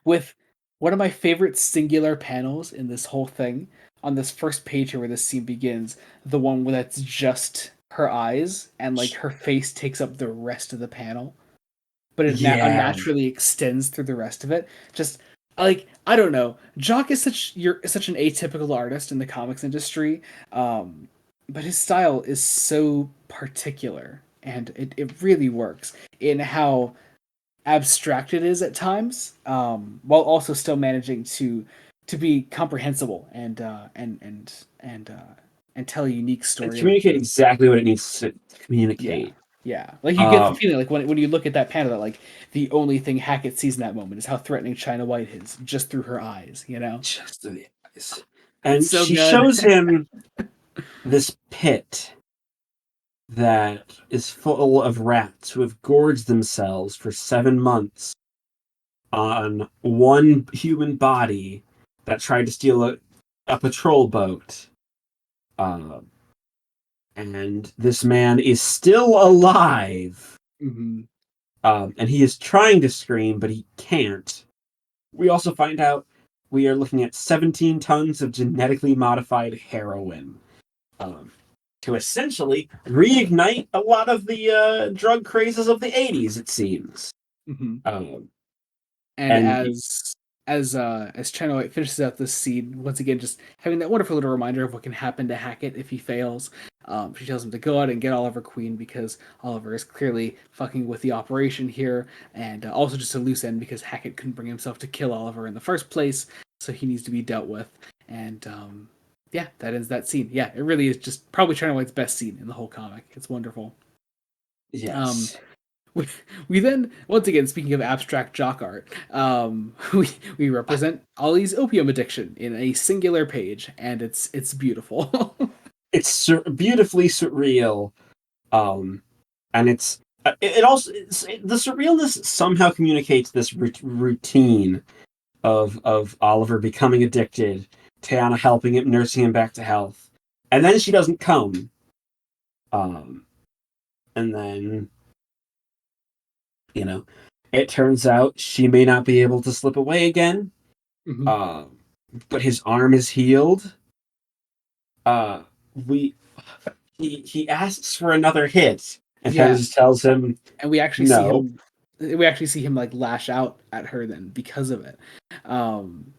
With one of my favorite singular panels in this whole thing, on this first page here where this scene begins, the one where that's just her eyes and like her face takes up the rest of the panel, but it yeah, unnaturally extends through the rest of it. Just like I don't know, Jock is such an atypical artist in the comics industry, but his style is so particular, and it really works in how abstract it is at times, while also still managing to be comprehensible and tell a unique and story. communicate exactly what it needs to Yeah, communicate. yeah. Like you get the Um, feeling like when you look at that panel that like the only thing Hackett sees in that moment is how threatening China White is just through her eyes. You know, just through the eyes. it's And so she good. shows him this pit that is full of rats who have gorged themselves for 7 months on one human body that tried to steal a patrol boat. And this man is still alive. Mm-hmm. And he is trying to scream, but he can't. We also find out we are looking at 17 tons of genetically modified heroin. To essentially reignite a lot of the drug crazes of the 80s, it seems. Mm-hmm. And as China White finishes out this scene, once again, just having that wonderful little reminder of what can happen to Hackett if he fails. She tells him to go out and get Oliver Queen because Oliver is clearly fucking with the operation here, and also just a loose end because Hackett couldn't bring himself to kill Oliver in the first place, so he needs to be dealt with. And yeah, that ends that scene. Yeah, it really is just probably China White's best scene in the whole comic. It's wonderful. yes. We then, once again, speaking of abstract jock art, we represent Ollie's opium addiction in a singular page, and it's beautiful. It's beautifully surreal, and it also the surrealness somehow communicates this routine of Oliver becoming addicted, Teyana helping him, nursing him back to health, and then she doesn't come, and then it turns out she may not be able to slip away again. Mm-hmm. But his arm is healed. He asks for another hit, and Teyana just tells him, and we actually no. see him like lash out at her then because of it. And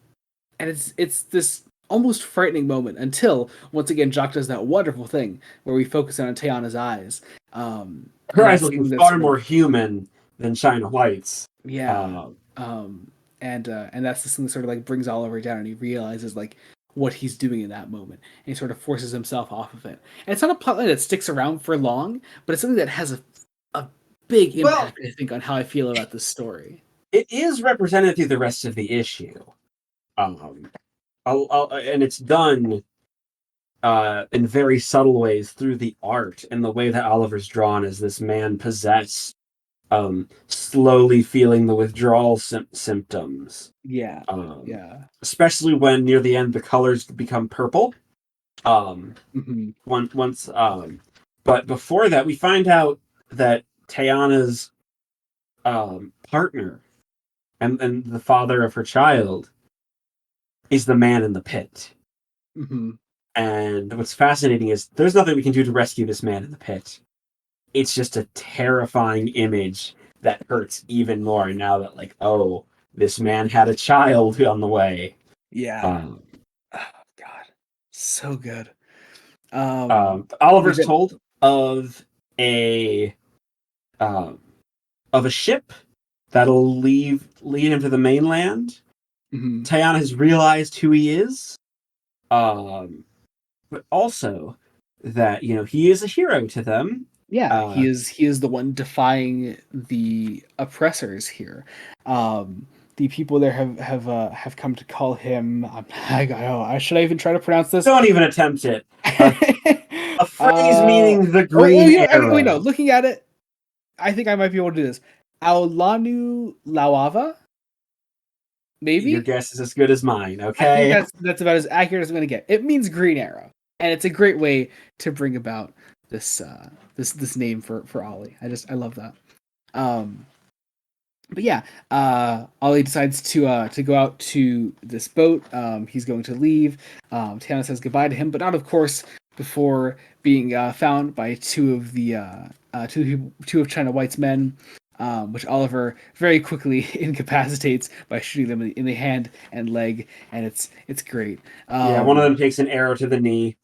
it's this almost frightening moment until once again Jock does that wonderful thing where we focus on Teyana's eyes. Her eyes look far more human than China White's. Yeah. And that's this thing that sort of like brings Oliver down, and he realizes like what he's doing in that moment, and he sort of forces himself off of it. And it's not a plotline that sticks around for long, but it's something that has a big impact, I think, on how I feel about this story. It is represented through the rest of the issue, and it's done in very subtle ways through the art and the way that Oliver's drawn as this man possessed, slowly feeling the withdrawal symptoms. Yeah. Especially when near the end the colors become purple. Mm-hmm. Once, but before that, we find out that Teyana's partner and the father of her child is the man in the pit. Mm-hmm. And what's fascinating is there's nothing we can do to rescue this man in the pit. It's just a terrifying image that hurts even more now that, like, oh, this man had a child on the way. Yeah. Oh, God. So good. Oliver's told of a ship that'll lead him to the mainland. Mm-hmm. Teyana has realized who he is, but also that he is a hero to them. Yeah, he is the one defying the oppressors here. The people there have come to call him. Should I even try to pronounce this? Don't even attempt it. A phrase meaning the green arrow. Wait, no. Looking at it, I think I might be able to do this. Aulanu Lawava? Maybe? Your guess is as good as mine, okay? I think that's about as accurate as I'm going to get. It means green arrow, and it's a great way to bring about this name for Ollie. I love that. But yeah, Ollie decides to go out to this boat. He's going to leave. Teyana says goodbye to him, but not, of course, before being found by two of China White's men, which Oliver very quickly incapacitates by shooting them in the hand and leg, and it's great. One of them takes an arrow to the knee.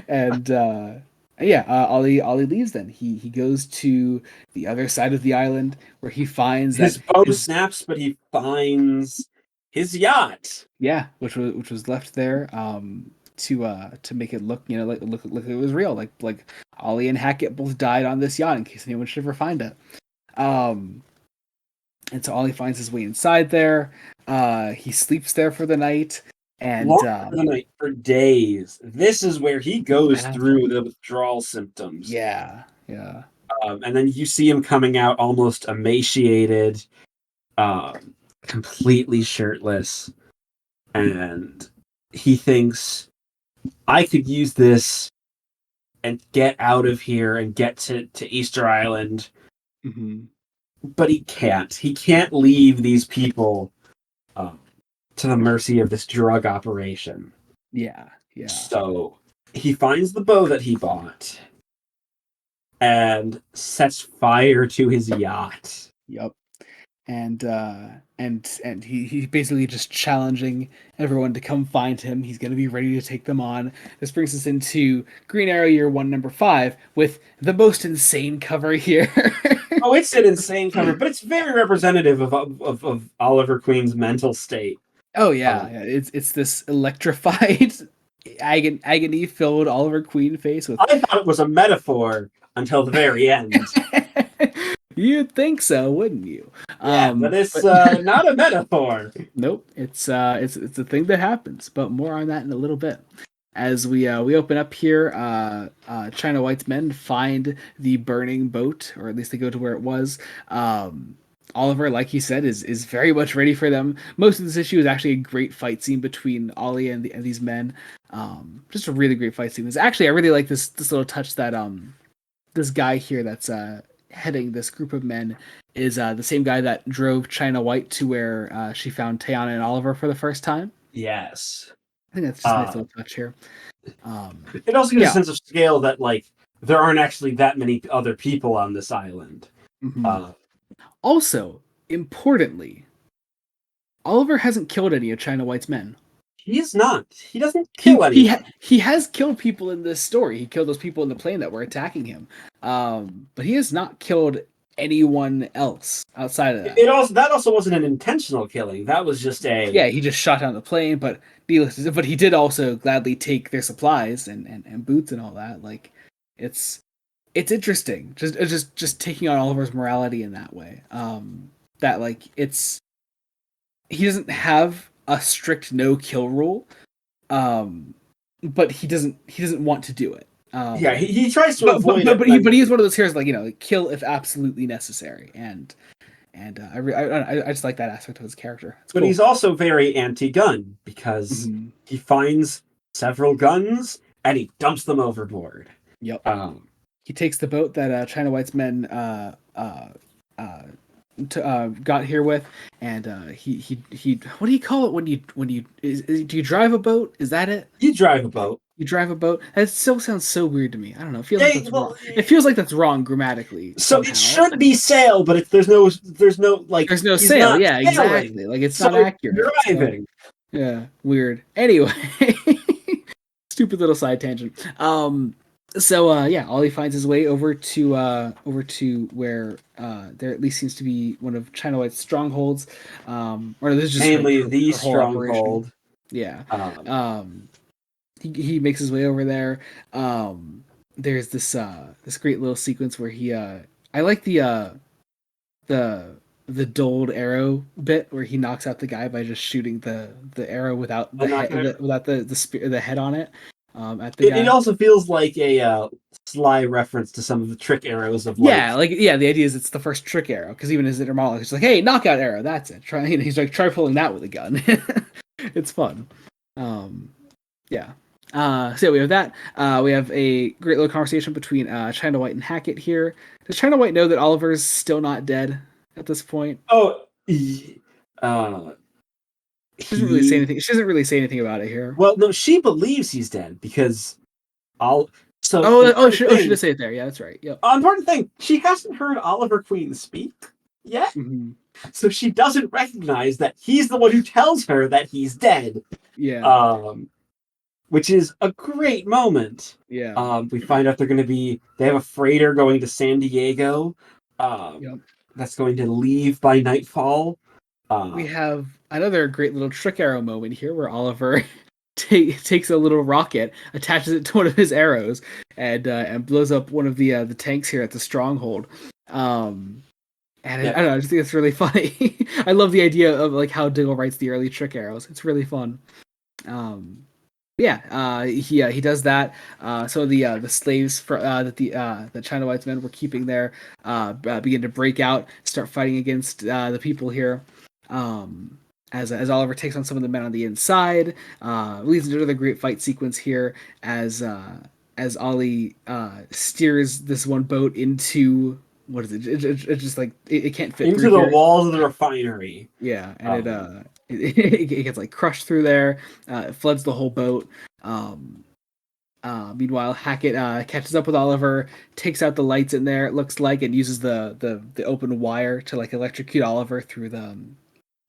And Ollie leaves. Then he goes to the other side of the island where he finds his boat snaps, but he finds his yacht. Yeah, which was left there to make it look like it was real. Like Ollie and Hackett both died on this yacht in case anyone should ever find it. And so Ollie finds his way inside there. He sleeps there for the night. And for the night, for days. This is where he goes through the withdrawal symptoms. Yeah. And then you see him coming out almost emaciated. completely shirtless, and he thinks, I could use this and get out of here and get to Easter Island. Mm-hmm. But he can't. He can't leave these people to the mercy of this drug operation. Yeah. So he finds the bow that he bought and sets fire to his yacht. Yep. And he basically just challenging everyone to come find him. He's going to be ready to take them on. This brings us into Green Arrow Year 1, number 5, with the most insane cover here. Oh, it's an insane cover, but it's very representative of Oliver Queen's mental state. Oh yeah, it's this electrified, agony-filled Oliver Queen face. With I thought it was a metaphor until the very end. You'd think so, wouldn't you? Yeah, but it's not a metaphor. Nope, it's a thing that happens. But more on that in a little bit. As we open up here, China White's men find the burning boat, or at least they go to where it was. Oliver, like he said, is very much ready for them. Most of this issue is actually a great fight scene between Ollie and these men. Just a really great fight scene. I really like this little touch that this guy here that's heading this group of men is the same guy that drove China White to where she found Tayana and Oliver for the first time. Yes. I think that's just a nice little touch here. It also gives a sense of scale that, like, there aren't actually that many other people on this island. Mm-hmm. Also, importantly, Oliver hasn't killed any of China White's men. He is not. He doesn't kill anyone. He has killed people in this story. He killed those people in the plane that were attacking him. But he has not killed anyone else outside of that. That also wasn't an intentional killing. That was just he just shot down the plane. But he did also gladly take their supplies and boots and all that. Like, it's interesting. Just taking on Oliver's morality in that way. That like he doesn't have a strict no kill rule, but he doesn't want to do it. He tries to avoid it. But he is one of those heroes, like, kill if absolutely necessary, and I just like that aspect of his character. But he's also very anti-gun because he finds several guns and he dumps them overboard. Yep. He takes the boat that China White's men got here with, and he what do you call it when you do you drive a boat? Is that it? You drive a boat. You drive a boat. That still sounds so weird to me. I don't know. It feels like that's wrong. It feels like that's wrong grammatically. So somehow. It should be sail, but there's no sail. Yeah, exactly. Like, it's not accurate. Driving. So, yeah, weird. Anyway, stupid little side tangent. Ollie finds his way over to where there at least seems to be one of China White's strongholds. Or this is just mainly the stronghold. Operation. Yeah. He makes his way over there. There's this great little sequence where he I like the dulled arrow bit where he knocks out the guy by just shooting the arrow without the head on it. At the guy. It also feels like a sly reference to some of the trick arrows of life. The idea is it's the first trick arrow, because even his inner monologue is like, hey, knockout arrow, that's it. He's like, try pulling that with a gun. It's fun. So we have that. We have a great little conversation between China White and Hackett here. Does China White know that Oliver's still not dead at this point? She doesn't really say anything. She doesn't really say anything about it here. Well, no, she believes he's dead because she does say it there. Yeah, that's right. Yep. Important thing, she hasn't heard Oliver Queen speak yet, so she doesn't recognize that he's the one who tells her that he's dead. Yeah. Which is a great moment. Yeah. We find out they have a freighter going to San Diego. That's going to leave by nightfall. We have another great little trick arrow moment here where Oliver takes a little rocket, attaches it to one of his arrows, and blows up one of the tanks here at the stronghold. I don't know, I just think it's really funny. I love the idea of like how Diggle writes the early trick arrows. It's really fun. he does that. So the slaves that China White's men were keeping there begin to break out, start fighting against the people here. As Oliver takes on some of the men on the inside, leads into another great fight sequence here as Ollie steers this one boat into what is it? It's just like it can't fit into through the here. walls of the refinery. Yeah, and it gets like crushed through there. It floods the whole boat. Meanwhile, Hackett catches up with Oliver, takes out the lights in there. It looks like, and uses the open wire to like electrocute Oliver through the.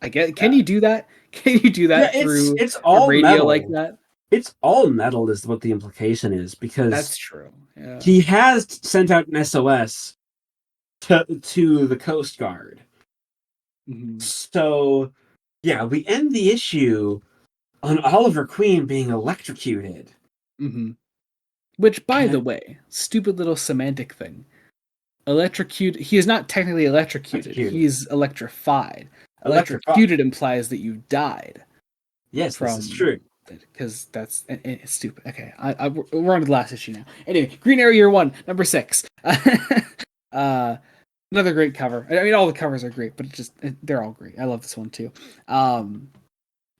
I guess can you do that? Can you do that through it's all a radio metal. like that? It's all metal is what the implication is, because That's true. Yeah. He has sent out an SOS to the Coast Guard. Mm-hmm. So, yeah, we end the issue on Oliver Queen being electrocuted. Mm-hmm. Which, by the way, stupid little semantic thing. He is not technically electrocuted. He's electrified. Electrocuted implies that you died. Yes, this is true. Because that's it's stupid. Okay, we're on to the last issue now. Anyway, Green Arrow Year 1, number 6. Another great cover. I mean, all the covers are great, but they're all great. I love this one too.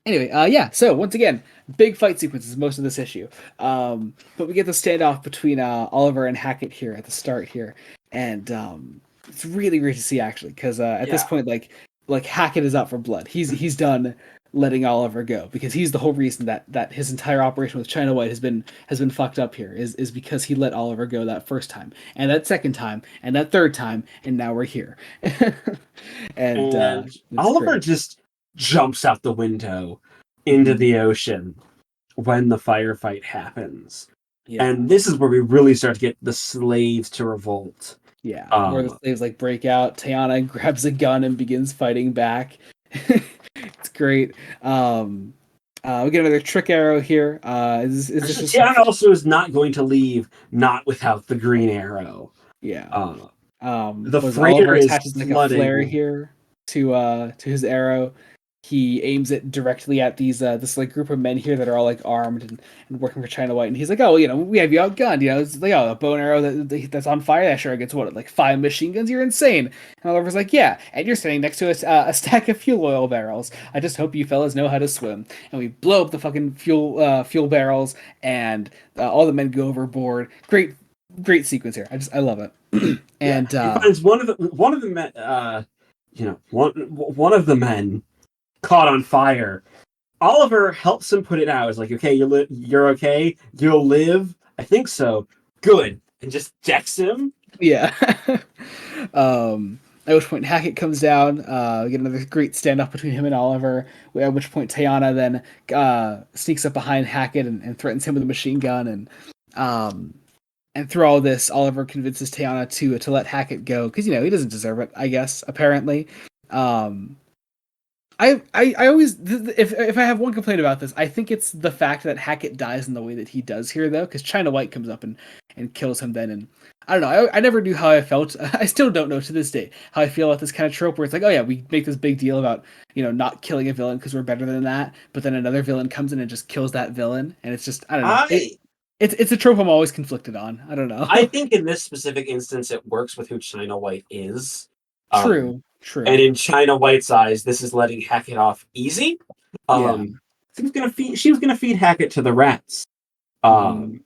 Anyway, so once again, big fight sequences most of this issue. But we get the standoff between Oliver and Hackett here at the start here. And it's really great to see, actually, because at this point, like Hackett is out for blood. He's done letting Oliver go, because he's the whole reason that his entire operation with China White has been fucked up here, is because he let Oliver go that first time, and that second time, and that third time, and now we're here. and Oliver just jumps out the window into the ocean when the firefight happens. Yeah. And this is where we really start to get the slaves to revolt. Yeah, where the slaves like break out. Tiana grabs a gun and begins fighting back. It's great. We get another trick arrow here. Tiana also is not going to leave not without the green arrow. Yeah. The freighter attaches like a flare here to his arrow. He aims it directly at this like group of men here that are all like armed and working for China White, and he's like, "Oh, we have you outgunned. It's like, oh, a bow and arrow that's on fire. That sure gets what, like 5 machine guns? You're insane." And Oliver's like, "Yeah, and you're standing next to a stack of fuel oil barrels. I just hope you fellas know how to swim." And we blow up the fucking fuel barrels, and all the men go overboard. Great sequence here. I love it. And he finds one of the men. One of the men caught on fire. Oliver helps him put it out. It's like, "Okay, you're okay. You'll live. I think so. Good." And just decks him. Yeah. At which point Hackett comes down. We get another great standoff between him and Oliver. At which point Tiana then sneaks up behind Hackett and threatens him with a machine gun. And through all this, Oliver convinces Tiana to let Hackett go, because he doesn't deserve it, I guess, apparently. I always, if I have one complaint about this, I think it's the fact that Hackett dies in the way that he does here, though, because China White comes up and kills him then, and I don't know, I never knew how I felt. I still don't know to this day how I feel about this kind of trope where it's like, oh yeah, we make this big deal about not killing a villain because we're better than that, but then another villain comes in and just kills that villain, and it's just, I don't know. It's a trope I'm always conflicted on. I don't know. I think in this specific instance, it works with who China White is. True. And in China White's eyes, this is letting Hackett off easy. She was gonna feed Hackett to the rats. And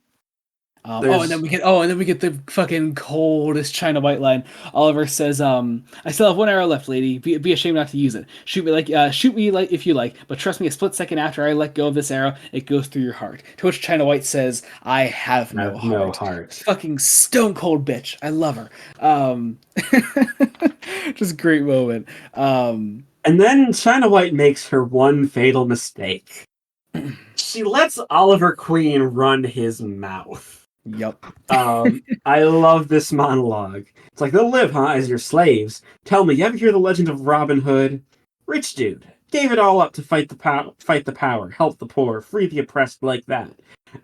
then we get the fucking coldest China White line. Oliver says, "I still have 1 arrow left, lady. Be ashamed not to use it. Shoot me like if you like, but trust me, a split second after I let go of this arrow, it goes through your heart." To which China White says, "I have no heart." Fucking stone cold bitch. I love her. Just great moment. And then China White makes her one fatal mistake. She lets Oliver Queen run his mouth. Yep. I love this monologue. It's like, "They'll live, huh, as your slaves. Tell me, you ever hear the legend of Robin Hood? Rich dude. Gave it all up to fight the power, help the poor, free the oppressed like that.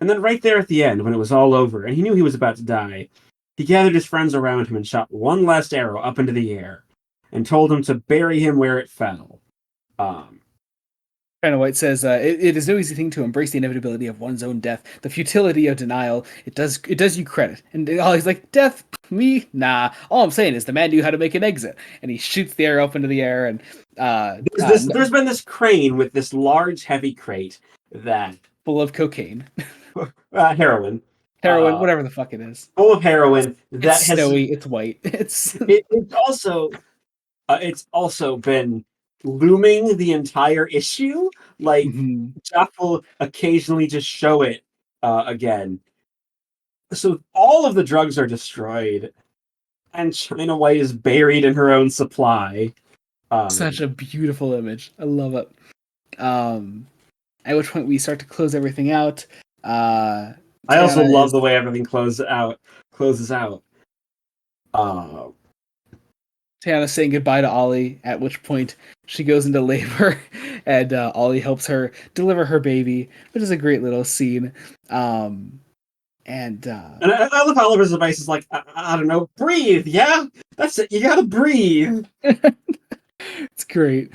And then right there at the end, when it was all over, and he knew he was about to die, he gathered his friends around him and shot one last arrow up into the air, and told them to bury him where it fell." China White says, it is no easy thing to embrace the inevitability of one's own death, the futility of denial. It does you credit. And Ollie's like, death? Me? Nah. All I'm saying is the man knew how to make an exit. And he shoots the arrow up into the air. And there's been this crane with this large, heavy crate that full of cocaine, heroin, whatever the fuck it is, full of heroin. That it's snowy. It's white. It's it's also been looming the entire issue. Like Jeff will occasionally just show it again. So all of the drugs are destroyed, and China White is buried in her own supply. Such a beautiful image. I love it. At which point we start to close everything out. I also love the way everything closes out. Tiana's saying goodbye to Ollie, at which point she goes into labor, and Ollie helps her deliver her baby, which is a great little scene. And I love how Oliver's advice is like, I don't know, breathe, yeah? That's it, you gotta breathe. It's great.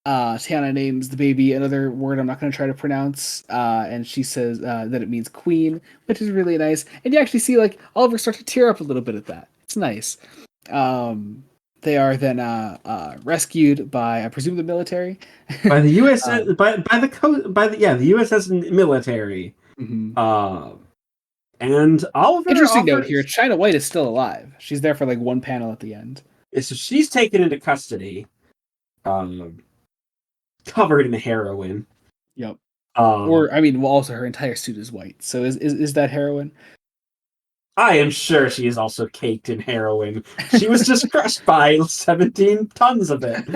Tiana names the baby another word I'm not going to try to pronounce, and she says that it means queen, which is really nice. And you actually see like Oliver start to tear up a little bit at that. It's nice. They are then rescued by, I presume, the military, by the U.S. by the USS military. Mm-hmm. And Oliver. Interesting note here: China White is still alive. She's there for like one panel at the end. So she's taken into custody, covered in heroin. Yep. Or I mean, well, also her entire suit is white. So is that heroin? I am sure she is also caked in heroin. She was just crushed by 17 tons of it.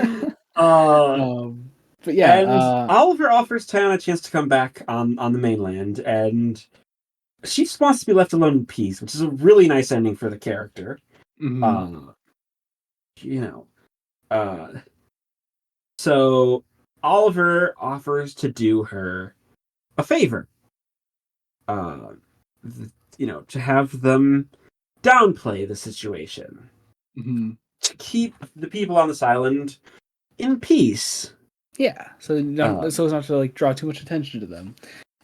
But yeah, and Oliver offers Tiana a chance to come back on the mainland, and she just wants to be left alone in peace, which is a really nice ending for the character. Mm-hmm. So Oliver offers to do her a favor. To have them downplay the situation. Mm-hmm. To keep the people on this island in peace. Yeah, so as not to like draw too much attention to them.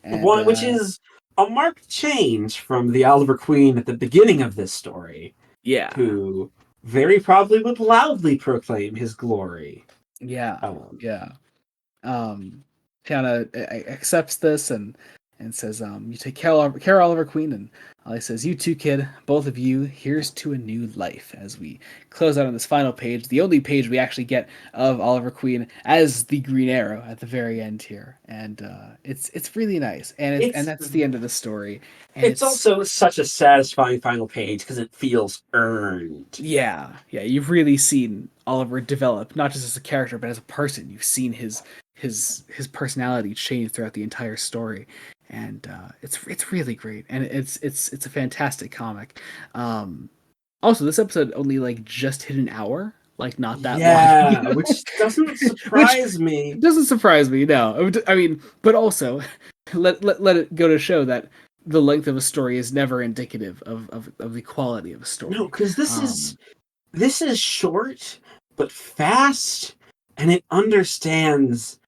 And, which is a marked change from the Oliver Queen at the beginning of this story. Yeah. Who very probably would loudly proclaim his glory. Yeah. Tiana accepts this and says, you take care Oliver Queen, and Ollie says, you too, kid, both of you, here's to a new life, as we close out on this final page, the only page we actually get of Oliver Queen as the Green Arrow at the very end here. And it's really nice. And that's the end of the story. And it's also such a satisfying final page because it feels earned. Yeah, you've really seen Oliver develop, not just as a character, but as a person. You've seen his personality change throughout the entire story. And it's really great, and it's a fantastic comic. Also, this episode only like just hit an hour, like not that long. Yeah, which doesn't surprise me. It doesn't surprise me, no. I mean, but also let it go to show that the length of a story is never indicative of the quality of a story. No, because this is short but fast, and it understands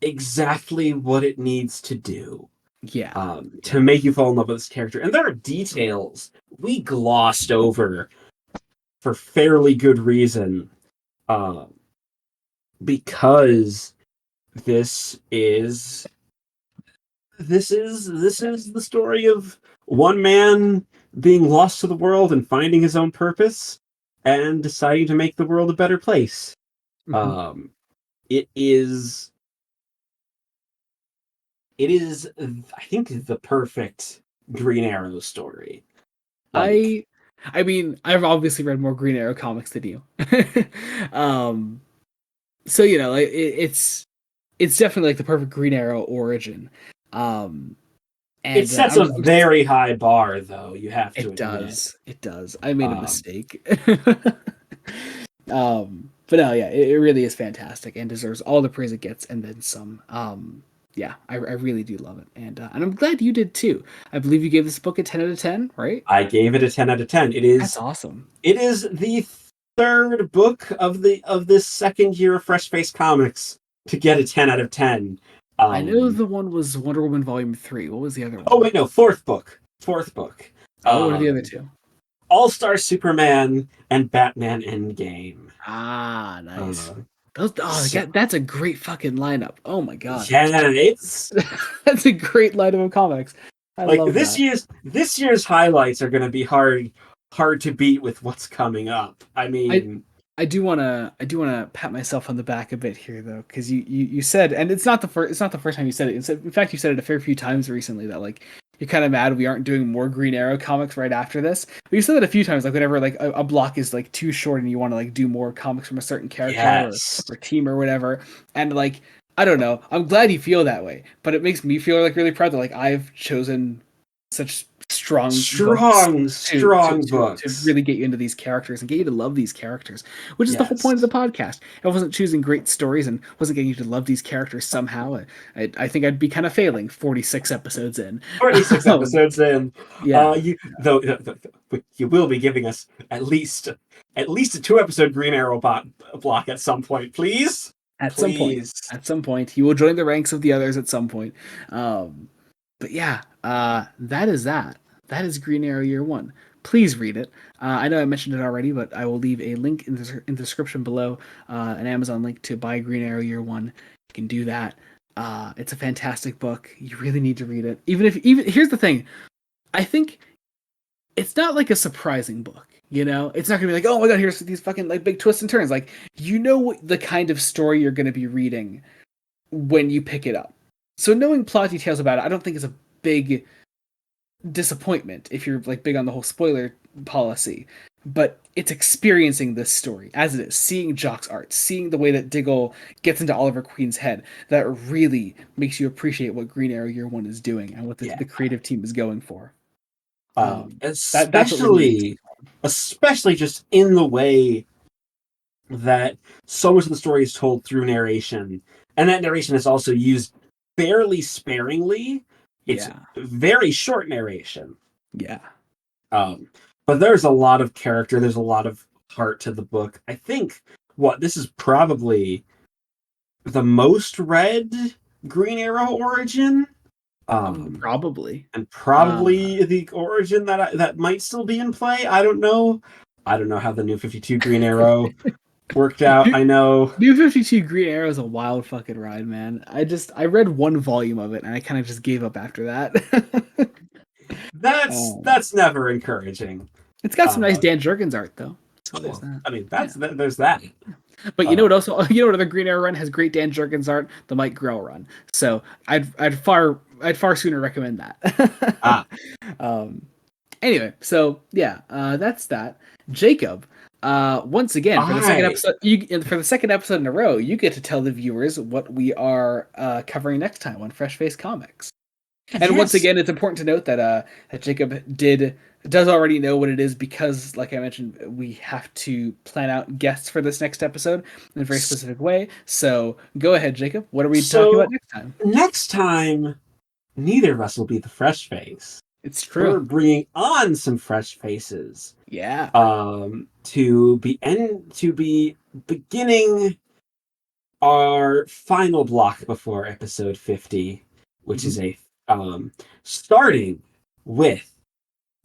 exactly what it needs to do. Yeah. To make you fall in love with this character. And there are details we glossed over for fairly good reason. Because this is the story of one man being lost to the world and finding his own purpose and deciding to make the world a better place. Mm-hmm. It is, I think, the perfect Green Arrow story. I mean, I've obviously read more Green Arrow comics than you. So it's definitely like the perfect Green Arrow origin. And it sets a very high bar, though. You have to admit. It does. I made a mistake. But no, yeah, it really is fantastic and deserves all the praise it gets and then some. Yeah, I really do love it, and I'm glad you did too. I believe you gave this book a 10 out of 10, right? I gave it a 10 out of 10. That's awesome. It is the third book of this second year of Fresh Face Comics to get a 10 out of 10. I know the one was Wonder Woman Volume 3. What was the other one? Oh, wait, no, fourth book. What are the other two? All-Star Superman and Batman Endgame. Ah, nice. That's a great fucking lineup. Oh my god. Yeah, it's that's a great lineup of comics. I love this that. this year's highlights are going to be hard to beat with what's coming up. I mean, I do want to pat myself on the back a bit here though, because you said, and it's not the first time you said it. In fact, you said it a fair few times recently that like you're kind of mad we aren't doing more Green Arrow comics right after this. But you said that a few times, like whenever like a block is like too short and you want to like do more comics from a certain character or team or whatever. And like I don't know, I'm glad you feel that way, but it makes me feel like really proud that like I've chosen such strong books to really get you into these characters and get you to love these characters, which is the whole point of the podcast. I wasn't choosing great stories and wasn't getting you to love these characters somehow. I think I'd be kind of failing 46 episodes in. 46 episodes in. Yeah. You will be giving us at least a 2-episode Green Arrow block at some point, please. At some point, you will join the ranks of the others at some point. But yeah, that is that. That is Green Arrow Year 1. Please read it. I know I mentioned it already, but I will leave a link in the description below, an Amazon link to buy Green Arrow Year 1. You can do that. It's a fantastic book. You really need to read it. Even here's the thing. I think it's not like a surprising book. You know, it's not gonna be like, oh my god, here's these fucking like big twists and turns. Like, you know the kind of story you're gonna be reading when you pick it up. So knowing plot details about it, I don't think is a big disappointment if you're like big on the whole spoiler policy. But it's experiencing this story as it is, seeing Jock's art, seeing the way that Diggle gets into Oliver Queen's head, that really makes you appreciate what Green Arrow Year 1 is doing and what the creative team is going for. Especially just in the way that so much of the story is told through narration, and that narration is also used fairly sparingly. It's very short narration. Yeah. But there's a lot of character, there's a lot of heart to the book. I think this is probably the most read Green Arrow origin. Probably. And probably the origin that might still be in play. I don't know how the New 52 Green Arrow worked out. I know New 52 Green Arrow is a wild fucking ride, man. I read one volume of it and I kind of just gave up after that. That's never encouraging. It's got some nice Dan Jurgens art though. So there's that. I mean, there's that. But you know what? Also, you know what other Green Arrow run has great Dan Jurgens art? The Mike Grell run. So I'd far sooner recommend that. Anyway, so yeah, that's that. Jacob, once again for the second episode in a row, you get to tell the viewers what we are covering next time on Fresh Face Comics. And once again, it's important to note that Jacob does already know what it is because, like I mentioned, we have to plan out guests for this next episode in a very specific way. So go ahead, Jacob. What are we talking about next time? Next time, neither of us will be the fresh face. It's true. We're bringing on some fresh faces. Yeah. To be beginning our final block before episode 50, which is a starting with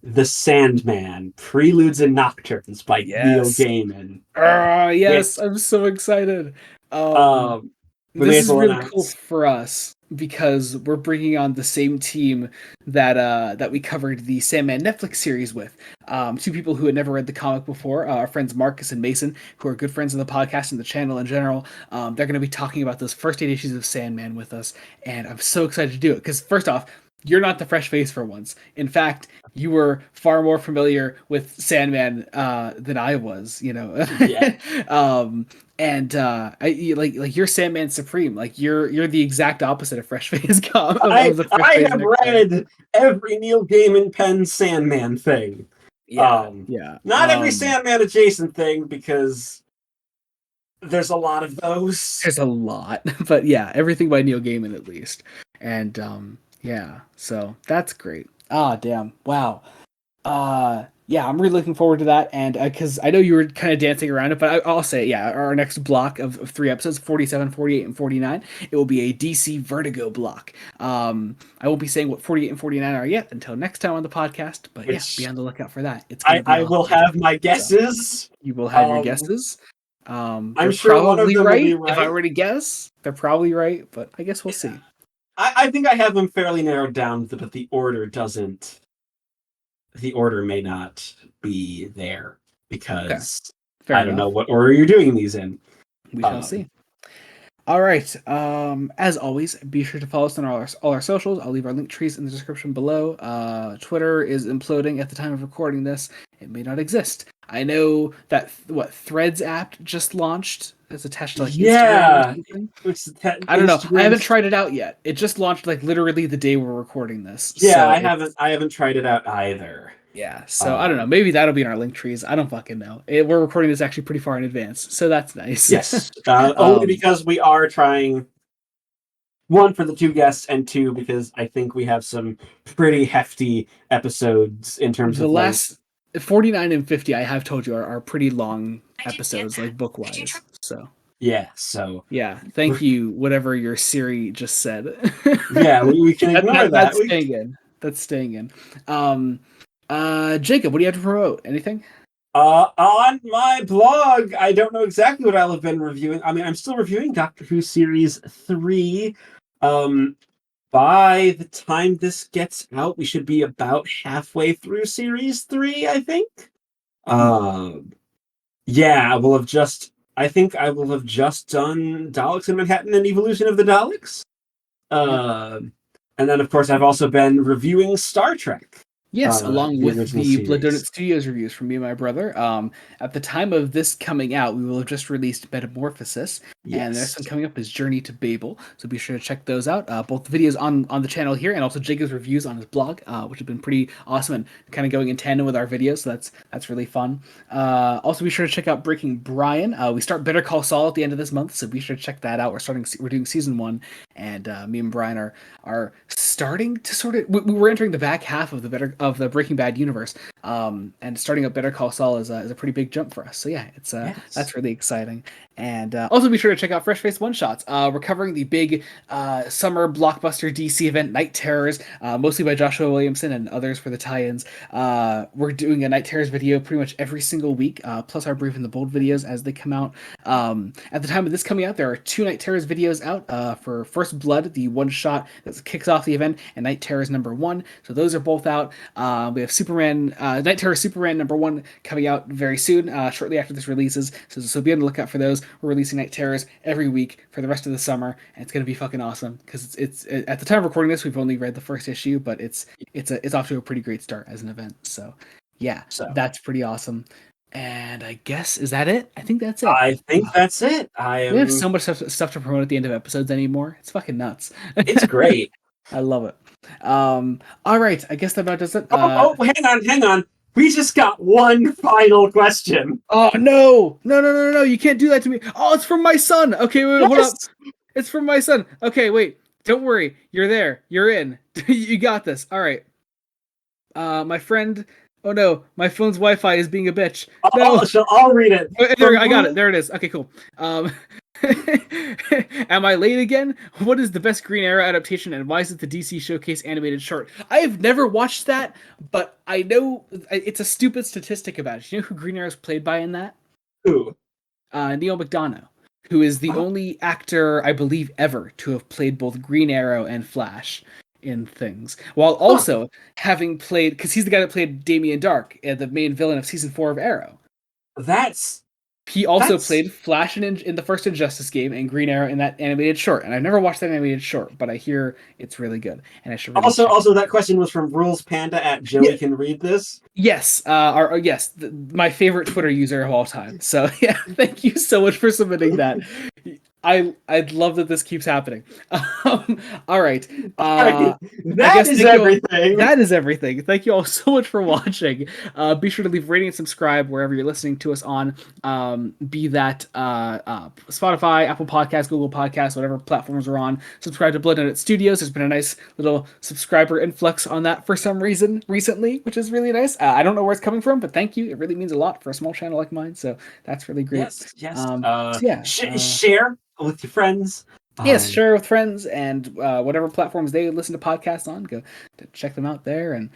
The Sandman, Preludes and Nocturnes by Neil Gaiman. Yes, I'm so excited. This is really cool for us because we're bringing on the same team that we covered the Sandman Netflix series with. Two people who had never read the comic before, our friends Marcus and Mason, who are good friends of the podcast and the channel in general. They're going to be talking about those first 8 issues of Sandman with us, and I'm so excited to do it because first off, you're not the fresh face for once. In fact, you were far more familiar with Sandman than I was, you know. Yeah. You're Sandman Supreme. Like you're the exact opposite of fresh face. I have read every Neil Gaiman pen Sandman thing. Not every Sandman adjacent thing because there's a lot of those. There's a lot, but yeah, everything by Neil Gaiman at least. And yeah, so that's great. Damn. Wow. yeah, I'm really looking forward to that. And because I know you were kind of dancing around it, but I'll say, yeah, our next block of 3 episodes, 47, 48, and 49, it will be a DC Vertigo block. I won't be saying what 48 and 49 are yet until next time on the podcast, but yeah, be on the lookout for that. It's going to be I awesome. will have my guesses. So you will have your guesses. I'm sure one of them will be right. If I were to guess, they're probably right, but I guess we'll see. I think I have them fairly narrowed down, but the order doesn't. The order may not be there because I don't know what order you're doing these in. We shall see. All right. As always, be sure to follow us on all our socials. I'll leave our link trees in the description below. Twitter is imploding at the time of recording this. It may not exist. I know that Threads app just launched. It's attached to Instagram or something. I don't know. I haven't tried it out yet. It just launched literally the day we're recording this. Yeah, so I haven't tried it out either. Yeah, so I don't know. Maybe that'll be in our link trees. I don't fucking know. We're recording this actually pretty far in advance, so that's nice. Yes, only because we are trying. One, for the 2 guests, and 2, because I think we have some pretty hefty episodes in terms of the last 49 and 50. I have told you are pretty long episodes, book wise. So yeah, so yeah. Thank you, whatever your Siri just said. Yeah, we can ignore that. That's staying in. That's staying in. Jacob, what do you have to promote? Anything? On my blog, I don't know exactly what I'll have been reviewing. I mean, I'm still reviewing Doctor Who Series 3. By the time this gets out, we should be about halfway through Series 3, I think. Yeah, I will have just done Daleks in Manhattan and Evolution of the Daleks. And then, of course, I've also been reviewing Star Trek. Yes, along with the Blood Donut Studios reviews from me and my brother. At the time of this coming out, we will have just released Metamorphosis, and the next one coming up is Journey to Babel. So be sure to check those out. Both the videos on the channel here, and also Jacob's reviews on his blog, which have been pretty awesome and kind of going in tandem with our videos. So that's really fun. Also, be sure to check out Breaking Brian. We start Better Call Saul at the end of this month, so be sure to check that out. We're doing season 1, and me and Brian are starting to sort of. We're entering the back half of the Breaking Bad universe, and starting up Better Call Saul is a pretty big jump for us. So yeah, it's that's really exciting. And also be sure to check out Fresh Face One Shots. We're covering the big summer blockbuster DC event, Night Terrors, mostly by Joshua Williamson and others for the tie-ins. We're doing a Night Terrors video pretty much every single week, plus our Brave and the Bold videos as they come out. At the time of this coming out, there are 2 Night Terrors videos out for First Blood, the one shot that kicks off the event, and Night Terrors #1. So those are both out. We have Superman, Night Terror Superman #1 coming out very soon, shortly after this releases. So be on the lookout for those. We're releasing Night Terrors every week for the rest of the summer, and it's going to be fucking awesome because it's at the time of recording this, we've only read the first issue, but it's off to a pretty great start as an event. So yeah, that's pretty awesome. And I guess, is that it? I think that's it. I think that's it. We have so much stuff to promote at the end of episodes anymore. It's fucking nuts. It's great. I love it. All right. I guess that about does it. Hang on. We just got one final question. Oh no! You can't do that to me. Oh, it's from my son. Okay, wait, hold up. It's from my son. Okay, wait. Don't worry. You're there. You're in. You got this. All right. My friend. Oh no, my phone's Wi-Fi is being a bitch. No. I'll read it. I got it. There it is. Okay, cool. Am I late again? What is the best Green Arrow adaptation, and why is it the DC Showcase animated short? I have never watched that, but I know it's a stupid statistic about it. You know who Green Arrow is played by in that? Who? Neil McDonough, who is the only actor, I believe, ever to have played both Green Arrow and Flash in things, while also having played, because he's the guy that played Damien Dark, the main villain of season 4 of Arrow. He also played Flash in the first Injustice game and Green Arrow in that animated short. And I've never watched that animated short, but I hear it's really good. And I should really also that question was from Rules Panda at Joey Can Read This. Yes, my favorite Twitter user of all time. So yeah, thank you so much for submitting that. I'd love that this keeps happening. All right. That is everything. That is everything. Thank you all so much for watching. Be sure to leave a rating and subscribe wherever you're listening to us on. Be that Spotify, Apple Podcasts, Google Podcasts, whatever platforms we're on. Subscribe to Blood Note Studios. There's been a nice little subscriber influx on that for some reason recently, which is really nice. I don't know where it's coming from, but thank you. It really means a lot for a small channel like mine. So that's really great. Yes. Share with your friends. Yes, share with friends and whatever platforms they listen to podcasts on. Go to check them out there. And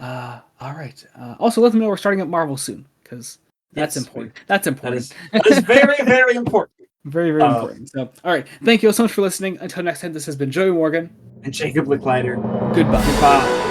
all right. Also, let them know we're starting at Marvel soon because that's important. That's important. That is very, very important. Very, very important. So, all right. Thank you all so much for listening. Until next time, this has been Joey Morgan and Jacob Licklider. Goodbye.